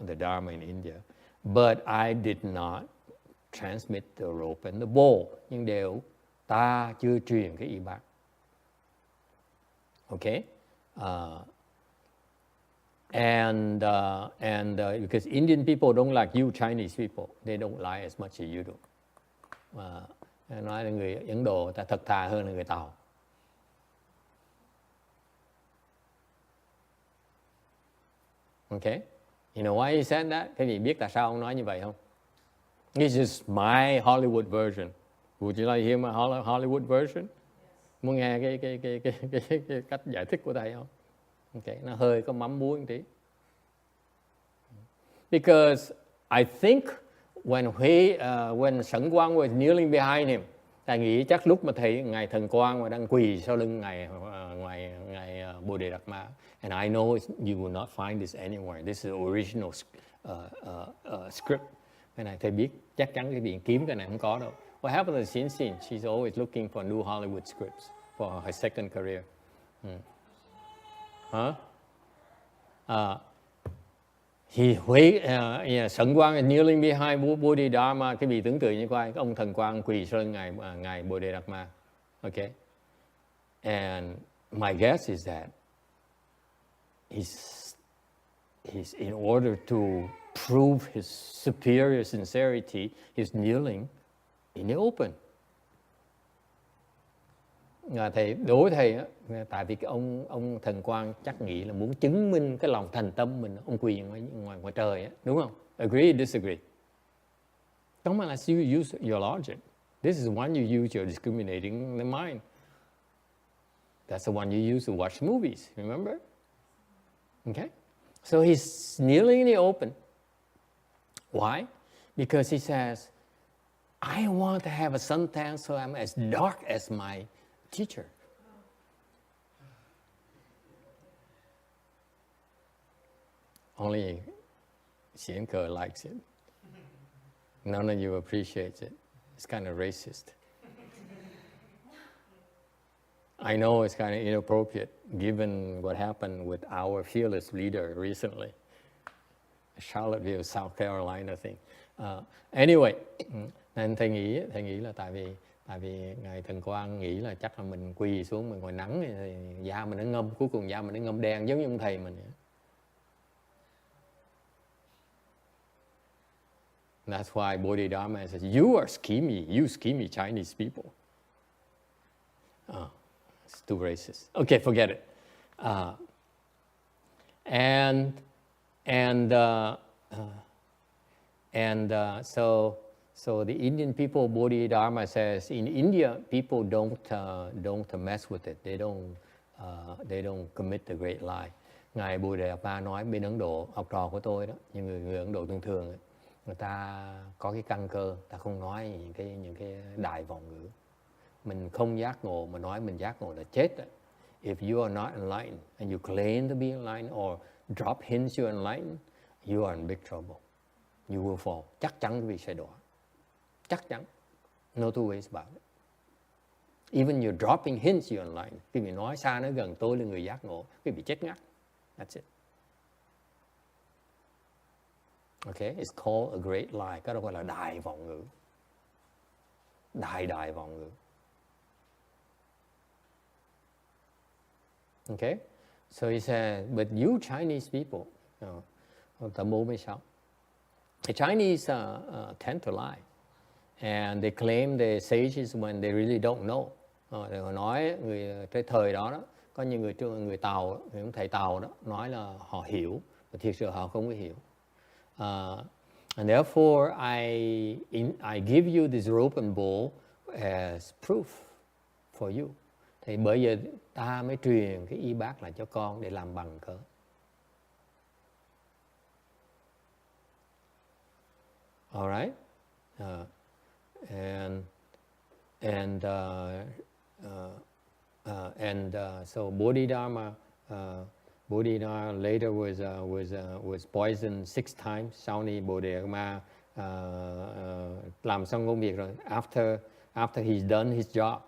the Dharma in India, but I did not transmit the rope and the bow. Nhưng đều ta chưa truyền cái y bác. Okay? And because Indian people don't like you Chinese people, they don't lie as much as you do. Nói là người Ấn Độ ta thật thà hơn là người Tàu. Okay? You know why he said that? Các vị biết tại sao ông nói như vậy không? This is my Hollywood version. Would you like to hear my Hollywood version? Muốn nghe cái cách giải thích của thầy không? Okay, nó hơi có mắm muối một tí. Because I think when Sẩn Quang was kneeling behind him, ta nghĩ chắc lúc mà thấy ngài Thần Quang mà đang quỳ sau lưng ngài Bồ Đề Đạt Ma, and I know you will not find this anywhere. This is the original script. Cái này thầy biết chắc chắn cái viện kiếm cái này không có đâu. What happened to Xin Xin? She's always looking for new Hollywood scripts for her second career. Sẩn Quang is kneeling behind Bodhidharma. Cái vị tưởng tượng như coi ông Thần Quang quỳ sau lưng ngài Bồ Đề Đạt Ma. Okay, and my guess is that he's in order to prove his superior sincerity, he's kneeling in the open. Thầy đối thầy á, tại vì cái ông Thần Quang chắc nghĩ là muốn chứng minh cái lòng thành tâm mình, ông quỳ ngoài trời á, đúng không? Agree, disagree? Don't mind unless you use your logic. This is one you use your discriminating the mind. That's the one you use to watch movies, remember? Okay? So he's kneeling in the open. Why? Because he says, I want to have a suntan so I'm as dark as my teacher. Only Xian Ke likes it. None of you appreciates it. It's kind of racist. I know it's kind of inappropriate given what happened with our fearless leader recently. Charlottesville, South Carolina thing. Anyway, nên thầy nghĩ là tại vì ngài Thần Quang nghĩ là chắc là mình quỳ xuống mình ngoài nắng thì da mình nó ngâm, cuối cùng da mình nó ngâm đen giống như ông thầy mình. That's why Bodhidharma says, you are schemy, you schemy Chinese people. It's too racist. Okay, forget it. And So the Indian people, Bodhidharma says, in India, people don't mess with it. They don't commit the great lie. Ngài Bồ Đề Đạt Ma nói bên Ấn Độ, học trò của tôi đó, những người Ấn Độ thường thường ấy, người ta có cái căn cơ, ta không nói những cái đại vọng ngữ. Mình không giác ngộ mà nói mình giác ngộ là chết đó. If you are not enlightened and you claim to be enlightened or drop hints you're enlightened, you are in big trouble. You will fall. Chắc chắn quý vị sẽ đọa. Chắc chắn. No two ways about it. Even you're dropping hints you're enlightened. Quý vị nói xa nói gần tôi là người giác ngộ, quý vị chết ngắt. That's it. Okay, it's called a great lie. Cái đó gọi là đại vọng ngữ. Đại vọng ngữ. Okay, so he said, but you Chinese people, tầm 46, the Chinese tend to lie, and they claim they're sages when they really don't know. Họ nói cái thời đó có những người Tàu, những thầy Tàu đó nói là họ hiểu, mà thực sự họ không có hiểu. And therefore I give you this rope and bowl as proof for you. Thì bởi giờ ta mới truyền cái y bát lại cho con để làm bằng cớ. All right, so Bodhidharma later was poisoned 6 times. Sau này Bồ Đề Ma làm xong công việc rồi. After he's done his job,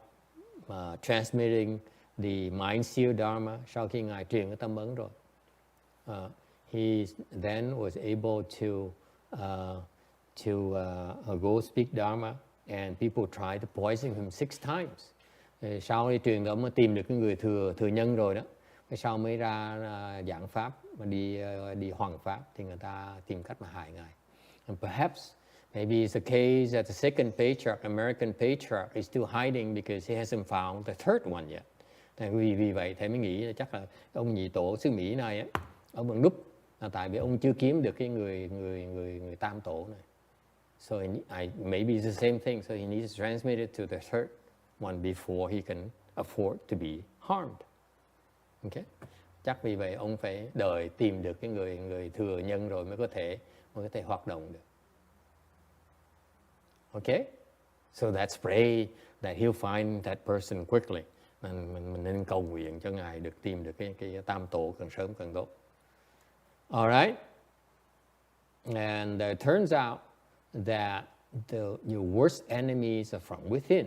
transmitting the mind seal dharma, sau khi ngài truyền cái tâm ấn rồi, he then was able to go speak dharma, and people tried to poison him 6 times. Sau khi truyền đó mới tìm được cái người thừa nhân rồi đó, sau mới ra giảng pháp mà đi hoằng pháp thì người ta tìm cách mà hại ngài. And perhaps maybe it's a case that the 2nd Patriarch, American Patriarch, is still hiding because he hasn't found the 3rd one yet. Vì vậy thầy mới nghĩ chắc là ông nhị tổ xứ Mỹ này á, ông vẫn núp là tại vì ông chưa kiếm được cái người tam tổ này. So maybe it's the same thing. So he needs to transmit it to the 3rd one before he can afford to be harmed. Okay? Chắc vì vậy ông phải đợi tìm được cái người thừa nhân rồi mới có thể hoạt động được. Okay? So let's pray that he'll find that person quickly. Mình nên cầu nguyện cho ngài được tìm được cái tam tổ càng sớm càng tốt. All right? And it turns out that your worst enemies are from within.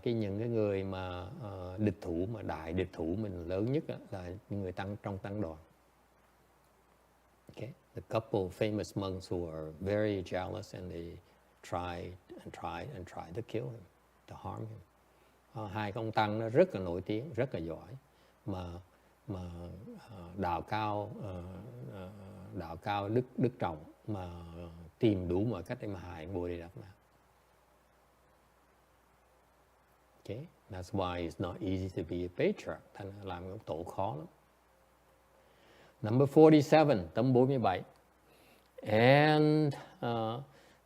Những cái người mà địch thủ, mà đại địch thủ mình lớn nhất là những người trong tăng đoàn. Okay? The couple famous monks who are very jealous and they tried to kill him, to harm him. Hai ông tăng nó rất là nổi tiếng, rất là giỏi, mà đạo cao đức trọng, mà tìm đủ mọi cách để mà hại Bồ Đề Đạt Ma. Okay, that's why it's not easy to be a patriarch. Thành làm cái tổ khó lắm. Number 47, tấm 47. And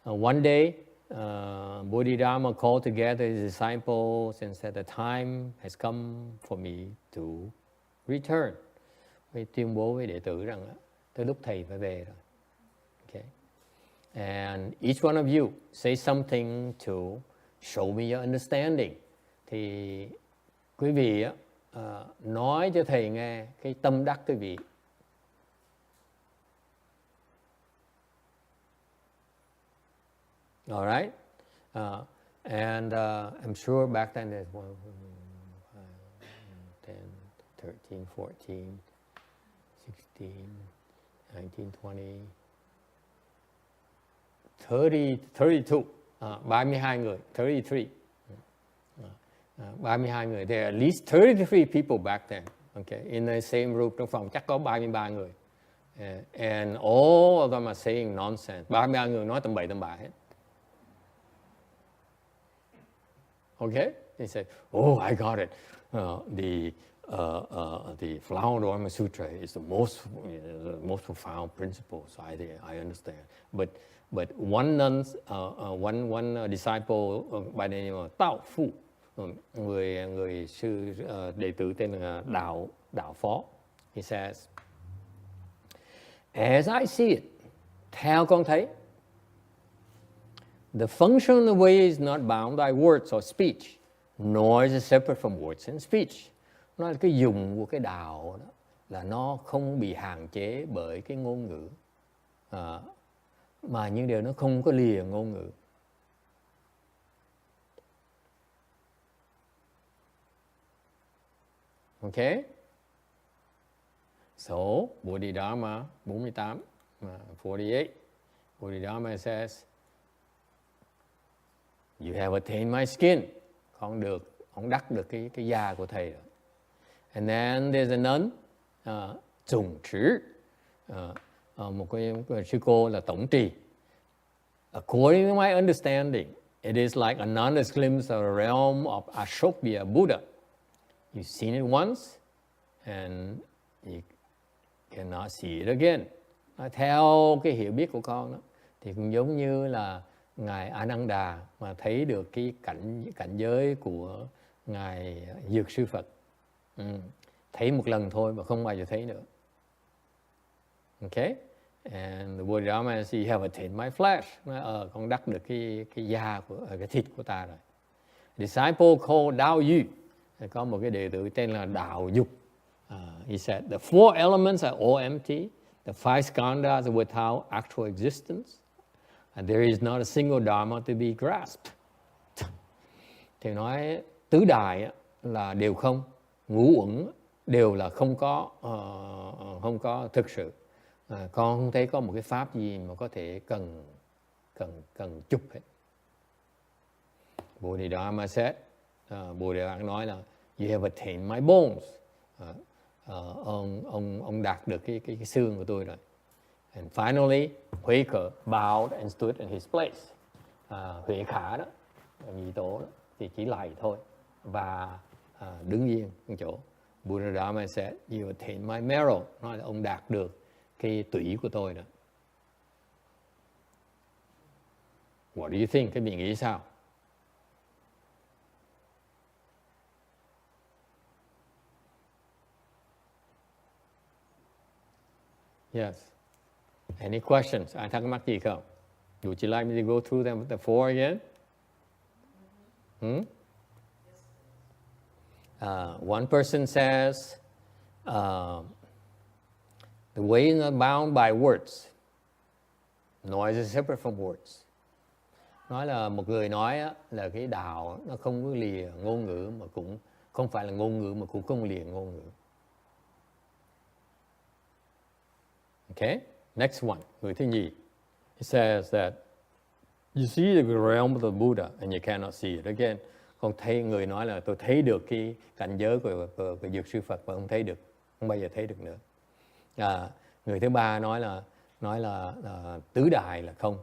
one day, Bodhidharma called together his disciples and said, the time has come for me to return. Với tuyên bố với đệ tử rằng tới lúc thầy phải về rồi. Okay. And each one of you say something to show me your understanding. Thì quý vị nói cho thầy nghe cái tâm đắc quý vị. All right? And I'm sure back then there's 1, 10, 13, 14, 16, 19, 20, 30, 32. 32 người, 33. 32 người. There are at least 33 people back then. Okay, in the same room, trong phòng chắc có 33 người. And all of them are saying nonsense. 33 người nói tầm bậy hết. Okay? He said, oh, I got it. the Flower Dharma Sutra is the most profound principle. So I understand. But one nun, one disciple by the name of Tao Phu, người sư đệ tử tên là Đạo Phó. He says, as I see it, theo con thấy, the function of the way is not bound by words or speech, nor is it separate from words and speech. Nó là cái dùng của cái đạo đó, là nó không bị hạn chế bởi cái ngôn ngữ, mà những điều nó không có lìa ngôn ngữ. Okay? So, Bodhidharma 48, 48, Bodhidharma says, you have attained my skin. Con đắc được cái da của thầy rồi. And then there's a nun, Trùng Trứ, một cái sư cô là Tổng Trì. According to my understanding, it is like another glimpse of the realm of Ashoka Buddha. You've seen it once, and you cannot see it again. Theo cái hiểu biết của con đó, thì cũng giống như là Ngài Ananda mà thấy được cái cảnh giới của Ngài Dược Sư Phật. Thấy một lần thôi mà không bao giờ thấy nữa. Okay? And the Bodhidharma says, you have attained my flesh. Con đắc được cái da của cái thịt của ta rồi. Disciple called Dao Yu. Có một cái đệ tử tên là Đạo Dục. He said, the four elements are all empty. The five skandhas are without actual existence. And there is not a single dharma to be grasped. Thì nói tứ đại là đều không, ngũ uẩn đều là không có thực sự. Con không thấy có một cái pháp gì mà có thể cần chụp hết. Bodhidharma said, Bodhidharma nói là you have attained my bones. Ông đạt được cái xương của tôi rồi. And finally, Huệ Khả bowed and stood in his place. Huệ Khả đó, nhị tổ đó, thì chỉ lạy thôi và đứng yên ở chỗ. Bodhidharma said, you attained my marrow. Nói là ông đạt được cái tủy của tôi đó. What do you think? Các bạn nghĩ sao? Yes. Any questions? Ai thắc mắc gì không? Would you like me to go through them the four again? One person says, the way is not bound by words, nor is it separate from words. Nói là một người nói là cái đạo nó không có lìa ngôn ngữ, mà cũng không phải là ngôn ngữ mà cũng không lìa ngôn ngữ. Okay, next one, người thứ nhì. It says that you see the realm of the Buddha and you cannot see it again. Con thấy người nói là tôi thấy được cái cảnh giới của Dược Sư Phật mà không thấy được, không bao giờ thấy được nữa. Người thứ ba nói là tứ đại là không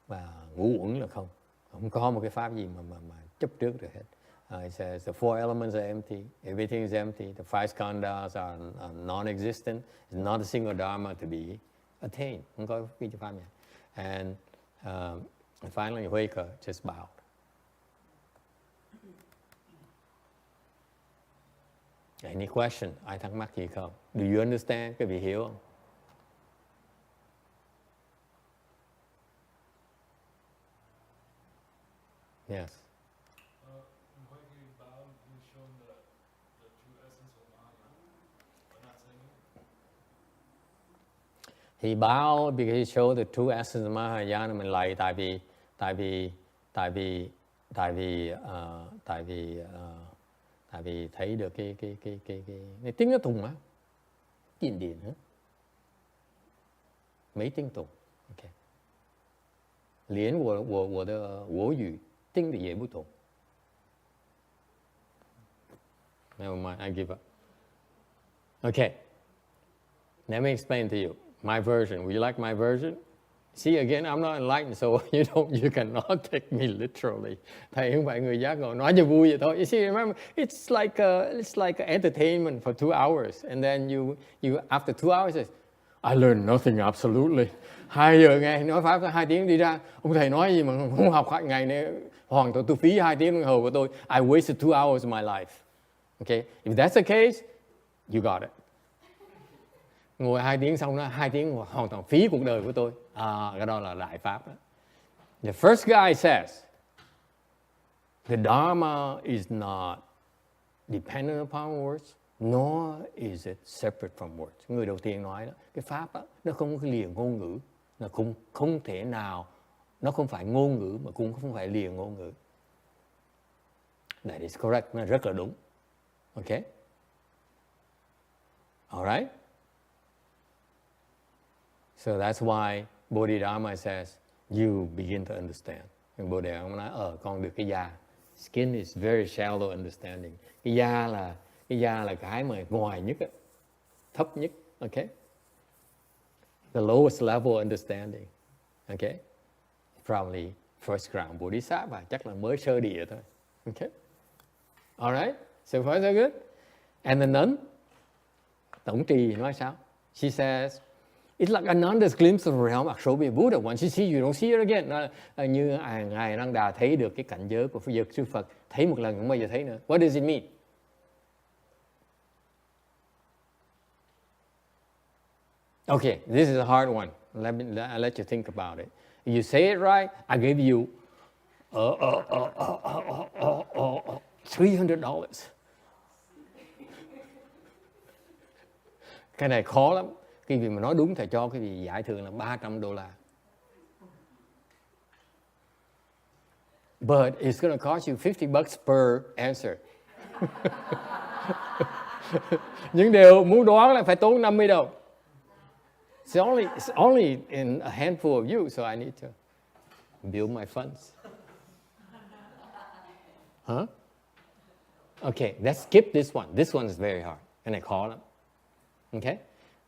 và ngũ uẩn là không có một cái pháp gì mà chấp trước được hết. It says the four elements are empty, everything is empty, the five skandhas are non-existent, there's not a single dharma to be attained. Không có cái pháp này. And finally, Huệ Khả just bowed. Any question? Ai thắc mắc gì không? Do you understand? Các vị hiểu không? Yes. When he bowed, he showed the true essence of Mahayana, but not saying it. He bowed because he showed the true essence of Mahayana. Mình lạy tại vì thấy được cái tiếng nó tùng á, kinh điển hả? Mấy tiếng tùng, ok. 连我的我语听的也不懂。Never mind, I give up. Okay, let me explain to you my version. Would you like my version? See again, I'm not enlightened, so you cannot take me literally. Thầy không phải người giác ngộ, nói cho vui vậy thôi. You see, remember, it's like an entertainment for 2 hours, and then you after 2 hours, I learned nothing absolutely. 2 giờ nghe nói pháp 2 tiếng đi ra, ông thầy nói gì mà không học ngày này, hoàn toàn tôi phí 2 tiếng đồng hồ của tôi. I wasted 2 hours of my life. Okay, if that's the case, you got it. Ngồi 2 tiếng xong đó, 2 tiếng hoàn toàn phí cuộc đời của tôi. Cái đó là đại pháp đó. The first guy says, the Dharma is not dependent upon words, nor is it separate from words. Người đầu tiên nói đó, cái pháp đó, nó không có liền ngôn ngữ, nó cũng không thể nào, nó không phải ngôn ngữ mà cũng không phải liền ngôn ngữ. That is correct, nó rất là đúng. Okay? All right? So that's why Bodhidharma says, you begin to understand. Bodhidharma nói, con được cái da. Skin is very shallow understanding. Cái da là cái mà ngoài nhất, thấp nhất. Okay? The lowest level understanding. Okay? Probably first ground Bodhisattva, chắc là mới sơ địa thôi. Okay? All right? So far so good. And the nun, tổng trì nói sao? She says, it's like another glimpse of the realm Akshobhya Buddha. Once you see, you don't see it again. Như Ngài Năng Đà thấy được cái cảnh giới của Phật sư Phật, thấy một lần không bao giờ thấy nữa. What does it mean? Okay, this is a hard one. I'll let you think about it. If you say it right, I give you $300. Cái này khó lắm. Cái gì mà nói đúng thầy cho cái gì giải thưởng là $300. But it's going to cost you $50 per answer. Những điều muốn đoán là phải tốn $50. It's only in a handful of you, so I need to build my funds. Huh? Okay, let's skip this one. This one is very hard. Cái này khó lắm. Okay?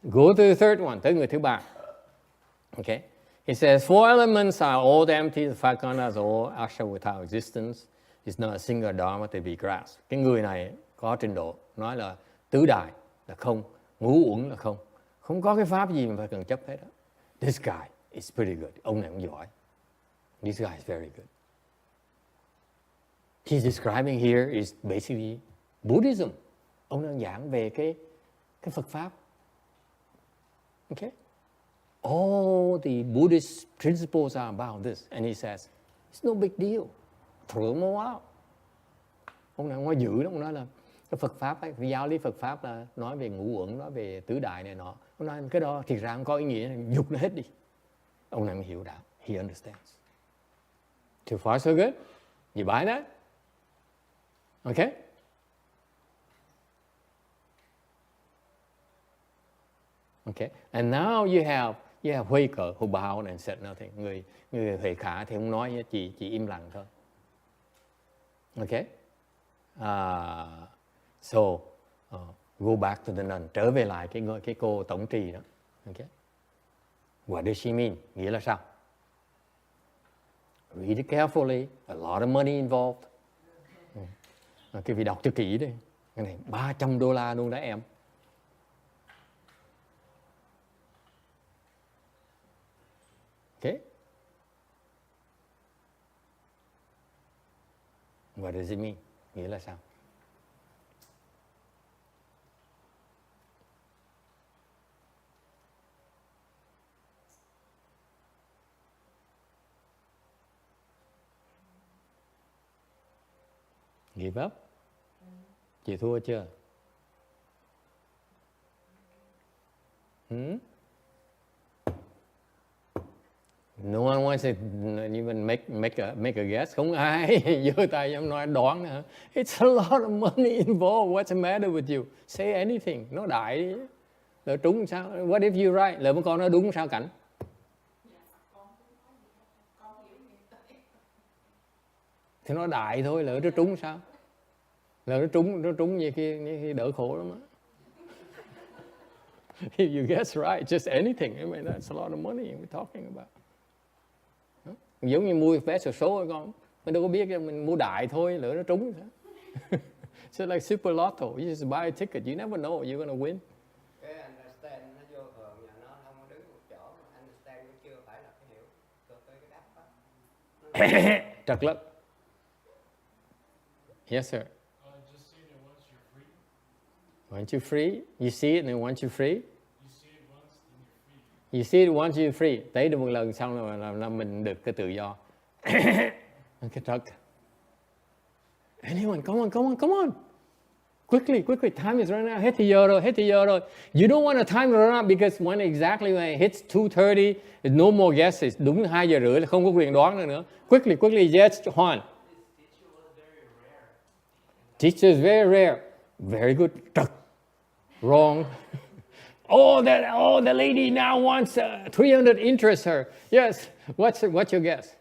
Go to the third one, tới người thứ ba. Okay? It says, 4 elements are all empty, the five khandhas are all asha without existence. It's not a single dharma to be grasped. Cái người này có trình độ, nói là tứ đại là không, ngũ uẩn là không. Không có cái pháp gì mà phải cần chấp hết đó. This guy is pretty good. Ông này cũng giỏi. This guy is very good. He's describing here is basically Buddhism. Ông đang giảng về cái Phật pháp. Okay? All the Buddhist principles are about this. And he says, it's no big deal. Throw them all out. Ông này nói dữ đó, ông nói là cái Phật pháp ấy, cái giáo lý Phật pháp là nói về ngũ uẩn, nói về tứ đại này nọ. Ông nói cái đó thì ra không có ý nghĩa, dục nó hết đi. Ông này mới hiểu đạo. He understands. So far so good. You buy that? Okay? Okay. And now you have Huệ Cờ who bowed and said nothing. Người Huệ Khả thì không nói, chỉ im lặng thôi. Okay? So go back to the nun. Trở về lại cái cô tổng trì đó. Okay? What does she mean? Nghĩa là sao? Read it carefully. A lot of money involved. Cái vị đọc cho kỹ đi. Cái này $300 luôn đó em. Okay? What does it mean? Nghĩa là sao? Give up? Chị thua chưa? No one wants to even make a guess. Không ai giơ tay dám nói đoán nữa. It's a lot of money involved. What's the matter with you? Say anything. Nó đại đi. Lỡ trúng sao? What if you right? Lỡ con nó đúng sao cảnh? Thì nó đại thôi. Lỡ nó trúng sao? Lỡ nó trúng như khi đỡ khổ lắm á. If you guess right, just anything. I mean, that's a lot of money we're talking about. Giống như mua vé số số con, mình đâu có biết, mình mua đại thôi, lỡ nó trúng. So like super lotto, you just buy a ticket, you never know you're gonna win. Cái understand nó vô thường nhà nó không có đứng một chỗ, understand nó chưa phải là cái hiểu tới cái đáp đó. Trật lất. Yes sir. Just see it once you're free. Want you free? You see it and they want you free? You see it once, then you're free. You see it once you're free. Thấy được một lần xong là mình được cái tự do. Okay, trật. Anyone, come on. Quickly, time is running out. Hết thời giờ rồi. You don't want a time to run out because when it hits 2:30, there's no more guesses. Đúng 2 giờ rưỡi là không có quyền đoán nữa. Quickly, yes, Juan. Teacher is very rare. Very good. Wrong. The lady now wants 300 interest her. Yes. What's your guess?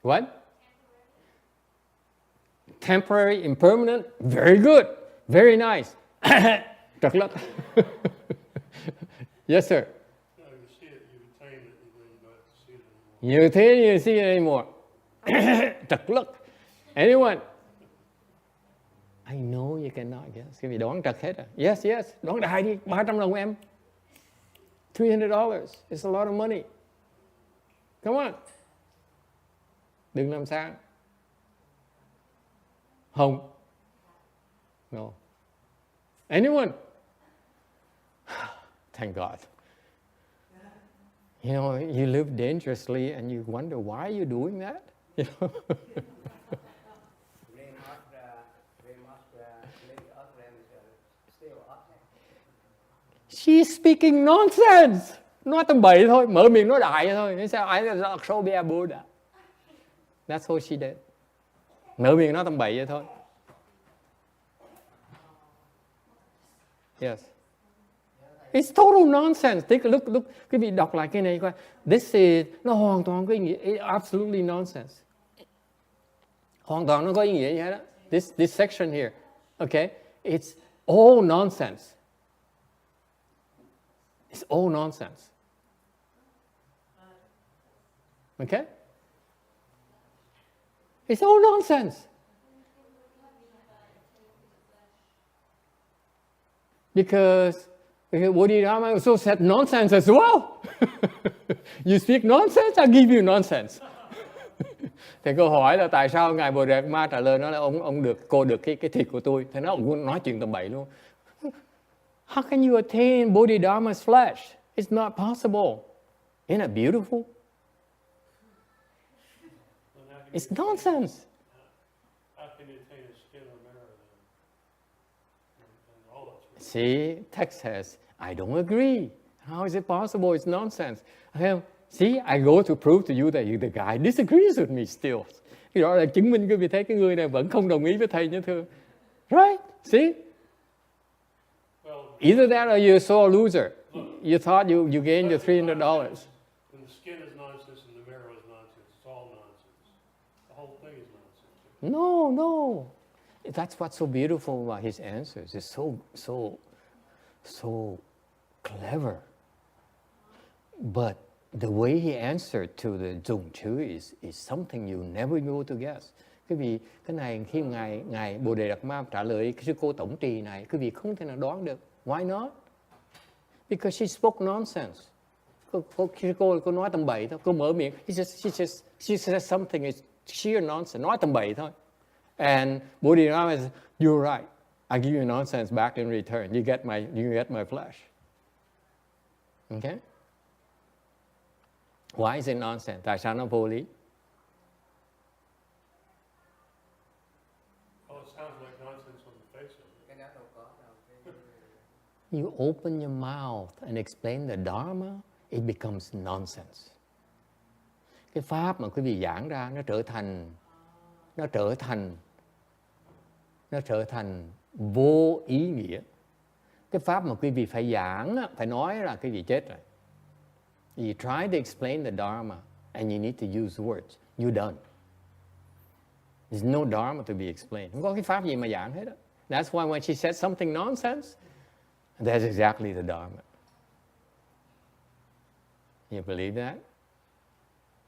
What? Temporary, impermanent. Very good. Very nice. Trật lất. Yes, sir. No, you see it, you retain it, and then you don't have to see it anymore. You see it anymore. Trật lất. Anyone? I know you cannot guess. Cái gì đoán trật hết à? Yes. Đoán đại đi. 300 đồng em. $300. It's a lot of money. Come on. Đừng làm sang. Hồng. No. Anyone? Thank God. You know, you live dangerously and you wonder why you're doing that. You know? She's speaking nonsense. Nói tầm bậy thôi, mở miệng nói đại thôi. Thế sao ai là so be a Buddha? That's what she did. Mở miệng nói tầm bậy vậy thôi. Yes. It's total nonsense. Take a look. Quý vị đọc lại cái này coi. This is, nó hoàn toàn có ý nghĩa. It's absolutely nonsense. Hoàn toàn nó có ý nghĩa như thế đó. This section here. Okay? It's all nonsense. It's all nonsense. Okay? It's all nonsense. Because Bodhidharma also said nonsense as well. You speak nonsense, I give you nonsense. Thì câu hỏi là tại sao Ngài Bodhidharma trả lời nó là cô được cái thịt của tôi. Thì nó cũng nói chuyện tầm bậy luôn. How can you attain Bodhidharma's flesh? It's not possible. Isn't it beautiful? It's nonsense. How can you attain a skin or marrow then? And all that sort of See, text says, I don't agree. How is it possible? It's nonsense. See, I go to prove to you that the guy disagrees with me still. Thì đó là chứng minh quý vị thấy cái người này vẫn không đồng ý với thầy nhé thưa. Right? See? Either that or you're so a loser. You thought you gained your $300. And the skin is nonsense and the marrow is nonsense. It's all nonsense. The whole thing is nonsense. No. That's what's so beautiful about his answers. It's so clever. But the way he answered to the dùng chữ is something you never go to guess. Quý vị, cái này khi ngài Bồ Đề Đạt Ma trả lời cái sư cô tổng trì này, quý vị không thể nào đoán được. Why not? Because she spoke nonsense. Cô nói tầm bậy thôi. Cô mở miệng. She said something is sheer nonsense. Nói tầm bậy thôi. And Bodhidharma says, you're right. I give you nonsense back in return. You get my flesh. Okay? Why is it nonsense? Tại sao nó vô lý? Oh, it sounds like nonsense on the face of it. Cái đó đâu có đâu. You open your mouth and explain the Dharma, it becomes nonsense. Cái pháp mà quý vị giảng ra nó trở thành vô ý nghĩa. Cái pháp mà quý vị phải giảng, phải nói là quý vị chết rồi. You try to explain the Dharma and you need to use words. You're done. There's no Dharma to be explained. Không có cái pháp gì mà giảng hết đó. That's why when she said something nonsense, that's exactly the Dharma. You believe that?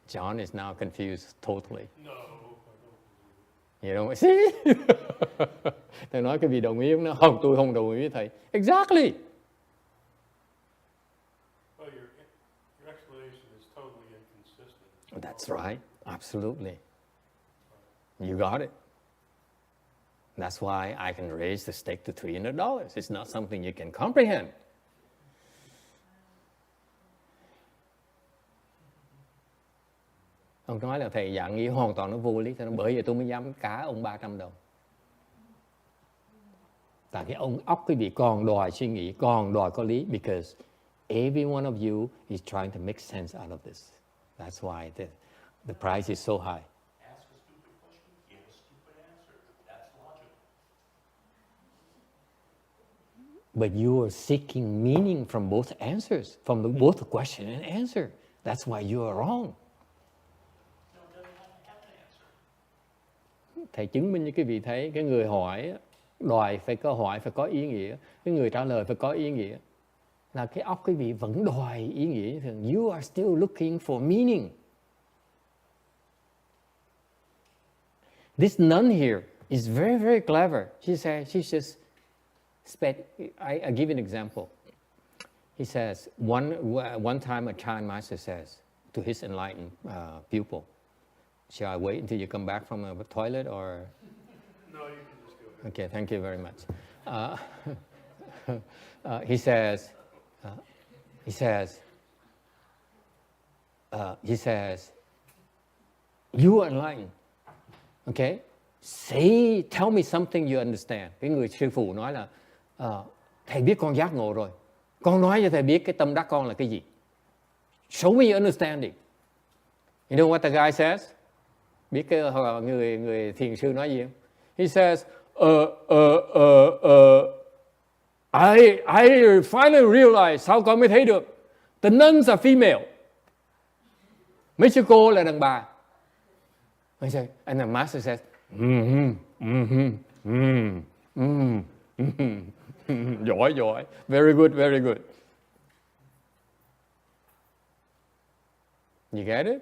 John is now confused totally. No, I don't believe it. You know, see? Thầy nói cái vị đồng ý nó không, tôi không đồng ý với thầy. Exactly. Well, your explanation is totally inconsistent. That's right. Absolutely. You got it. That's why I can raise the stake to $300. It's not something you can comprehend. Ông nói là thầy dạng nghĩ hoàn toàn nó vô lý, bởi vậy tôi mới dám cá ông 300 đồng. Tại cái ông óc quý vị còn đòi suy nghĩ, còn đòi có lý, because every one of you is trying to make sense out of this. That's why the price is so high. Ask a stupid question, give a stupid answer. That's logical. But you are seeking meaning from both answers, from both the question and answer. That's why you are wrong. No, it doesn't have to have an answer. Thầy chứng minh cho quý vị thấy cái người hỏi, đòi phải có hỏi, phải có ý nghĩa. Cái người trả lời phải có ý nghĩa. Là cái óc quý vị vẫn đòi ý nghĩa. You are still looking for meaning. This nun here is very, very clever. She says, she just spent, I give an example. He says, one time a child master says to his enlightened pupil, shall I wait until you come back from the toilet or? No, you can just go ahead. Okay, thank you very much. He says, you are enlightened. Okay? Tell me something you understand. Cái người sư phụ nói là, thầy biết con giác ngộ rồi. Con nói cho thầy biết cái tâm đắc con là cái gì. Show me your understanding. You know what the guy says? Biết cái người thiền sư nói gì không? He says, I finally realized, sao con mới thấy được? The nuns are female. Mấy sư cô là đàn bà. And the master says, giỏi, very good, very good. You get it?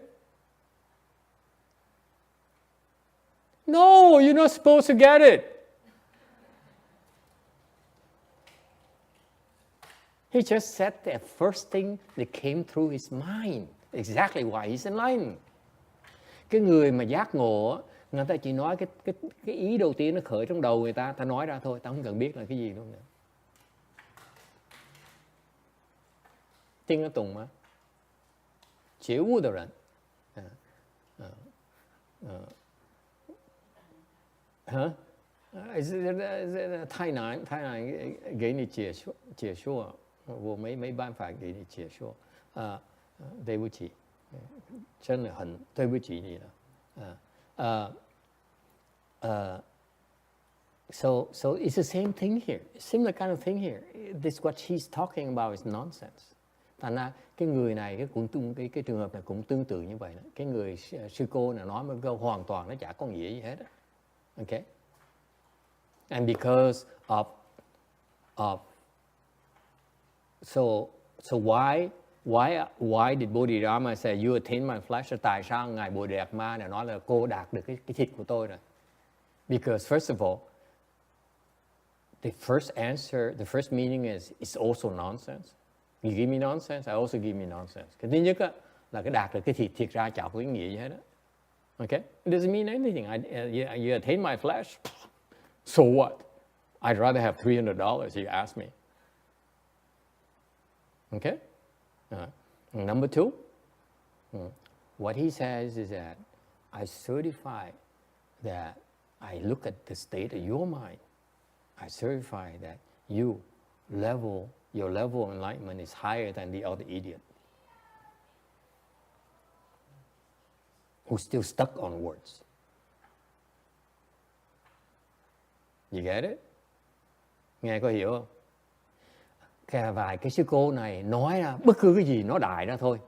No, you're not supposed to get it. He just said the first thing that came through his mind. Exactly why he's enlightened. Cái người mà giác ngộ, người ta chỉ nói cái ý đầu tiên nó khởi trong đầu người ta, ta nói ra thôi, ta không cần biết là cái gì luôn nữa.听得懂吗？觉悟的人，太难给你解说，我没办法给你解说，对不起，真的很对不起你了，So it's the same thing here, similar kind of thing here. This what she's talking about is nonsense. Thành ra cái người này cái trường hợp này cũng tương tự như vậy đó. Cái người sư cô này nói một câu hoàn toàn nó chả có nghĩa gì hết đó. Okay? And because of so why did Bodhidharma say you attain my flesh? Tại sao ngài Bodhidharma này nói là cô đạt được cái thịt của tôi rồi? Because first of all, the first meaning is it's also nonsense. You give me nonsense, I also give me nonsense. Cái thứ nhất á, là cái đạt được cái thịt ra chả có ý nghĩa gì hết á. Okay? It doesn't mean anything. You attain my flesh. So what? I'd rather have $300, you ask me. Okay? Number two, what he says is that I certify that I look at the state of your mind. I certify that your level of enlightenment is higher than the other idiot who's still stuck on words. You get it? Nghe có hiểu không? Vài cái sư cô này nói ra bất cứ cái gì nó đại ra thôi.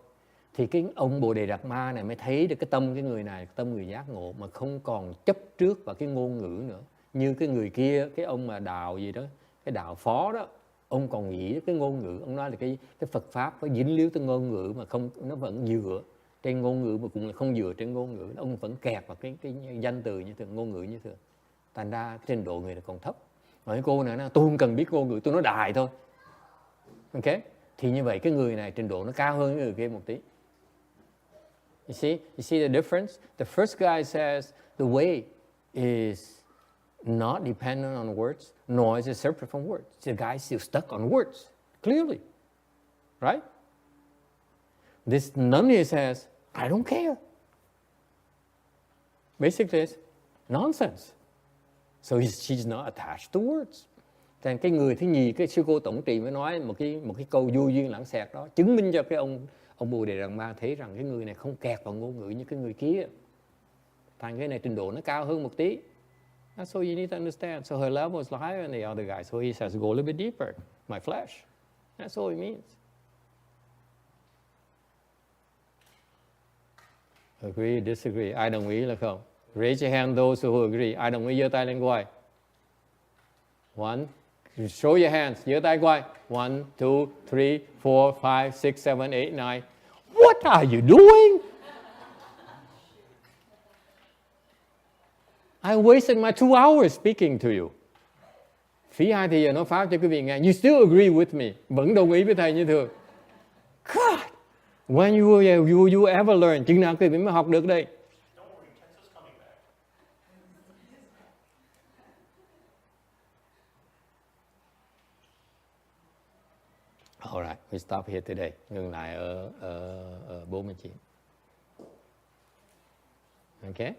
Thì cái ông Bồ Đề Đạt Ma này mới thấy được cái tâm cái người này, tâm người giác ngộ mà không còn chấp trước vào cái ngôn ngữ nữa. Như cái người kia, cái ông mà đạo gì đó, cái đạo phó đó, ông còn nghĩ cái ngôn ngữ, ông nói là cái Phật pháp có dính líu tới ngôn ngữ mà không, nó vẫn dựa trên ngôn ngữ mà cũng là không dựa trên ngôn ngữ, ông vẫn kẹt vào cái danh từ như thường, ngôn ngữ như thường. Thành ra trình độ người này còn thấp. Nói cô này tôi không cần biết ngôn ngữ, tôi nói đại thôi. Ok, thì như vậy cái người này trình độ nó cao hơn cái người kia một tí. You see the difference? The first guy says the way is not dependent on words, nor is it separate from words. The guy is still stuck on words, clearly, right? This nun here says, I don't care. Basically, it's nonsense. So she's not attached to words. Thành cái người thứ nhì, cái sư cô tổng trì mới nói một cái câu vô duyên lãng xẹt đó, chứng minh cho cái ông Bồ Đề Đạt Ma thấy rằng cái người này không kẹt vào ngôn ngữ như cái người kia. Thành cái này trình độ nó cao hơn một tí. That's all you need to understand. So her level is higher than the other guy. So he says, go a little bit deeper. My flesh. That's all it means. Agree, disagree. Ai đồng ý là không? Raise your hand those who agree. Ai đồng ý giơ tay lên coi. One. Show your hands. Giơ tay coi. 1, 2, 3, 4, 5, 6, 7, 8, 9. What are you doing? I wasted my 2 hours speaking to you. Phí 2 thì giờ nói pháp cho quý vị nghe. You still agree with me. Vẫn đồng ý với thầy như thường. God! When you ever learn? Chừng nào quý vị mới học được đây? Don't worry, Texas coming back. All right, we stop here today. Ngừng lại ở 49. Okay?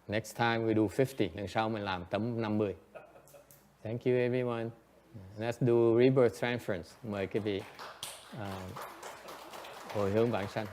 Next time we do 50. Lần sau mình làm tấm 50. Thank you everyone. Let's do rebirth transference. Mời quý vị hồi hướng vãng sanh.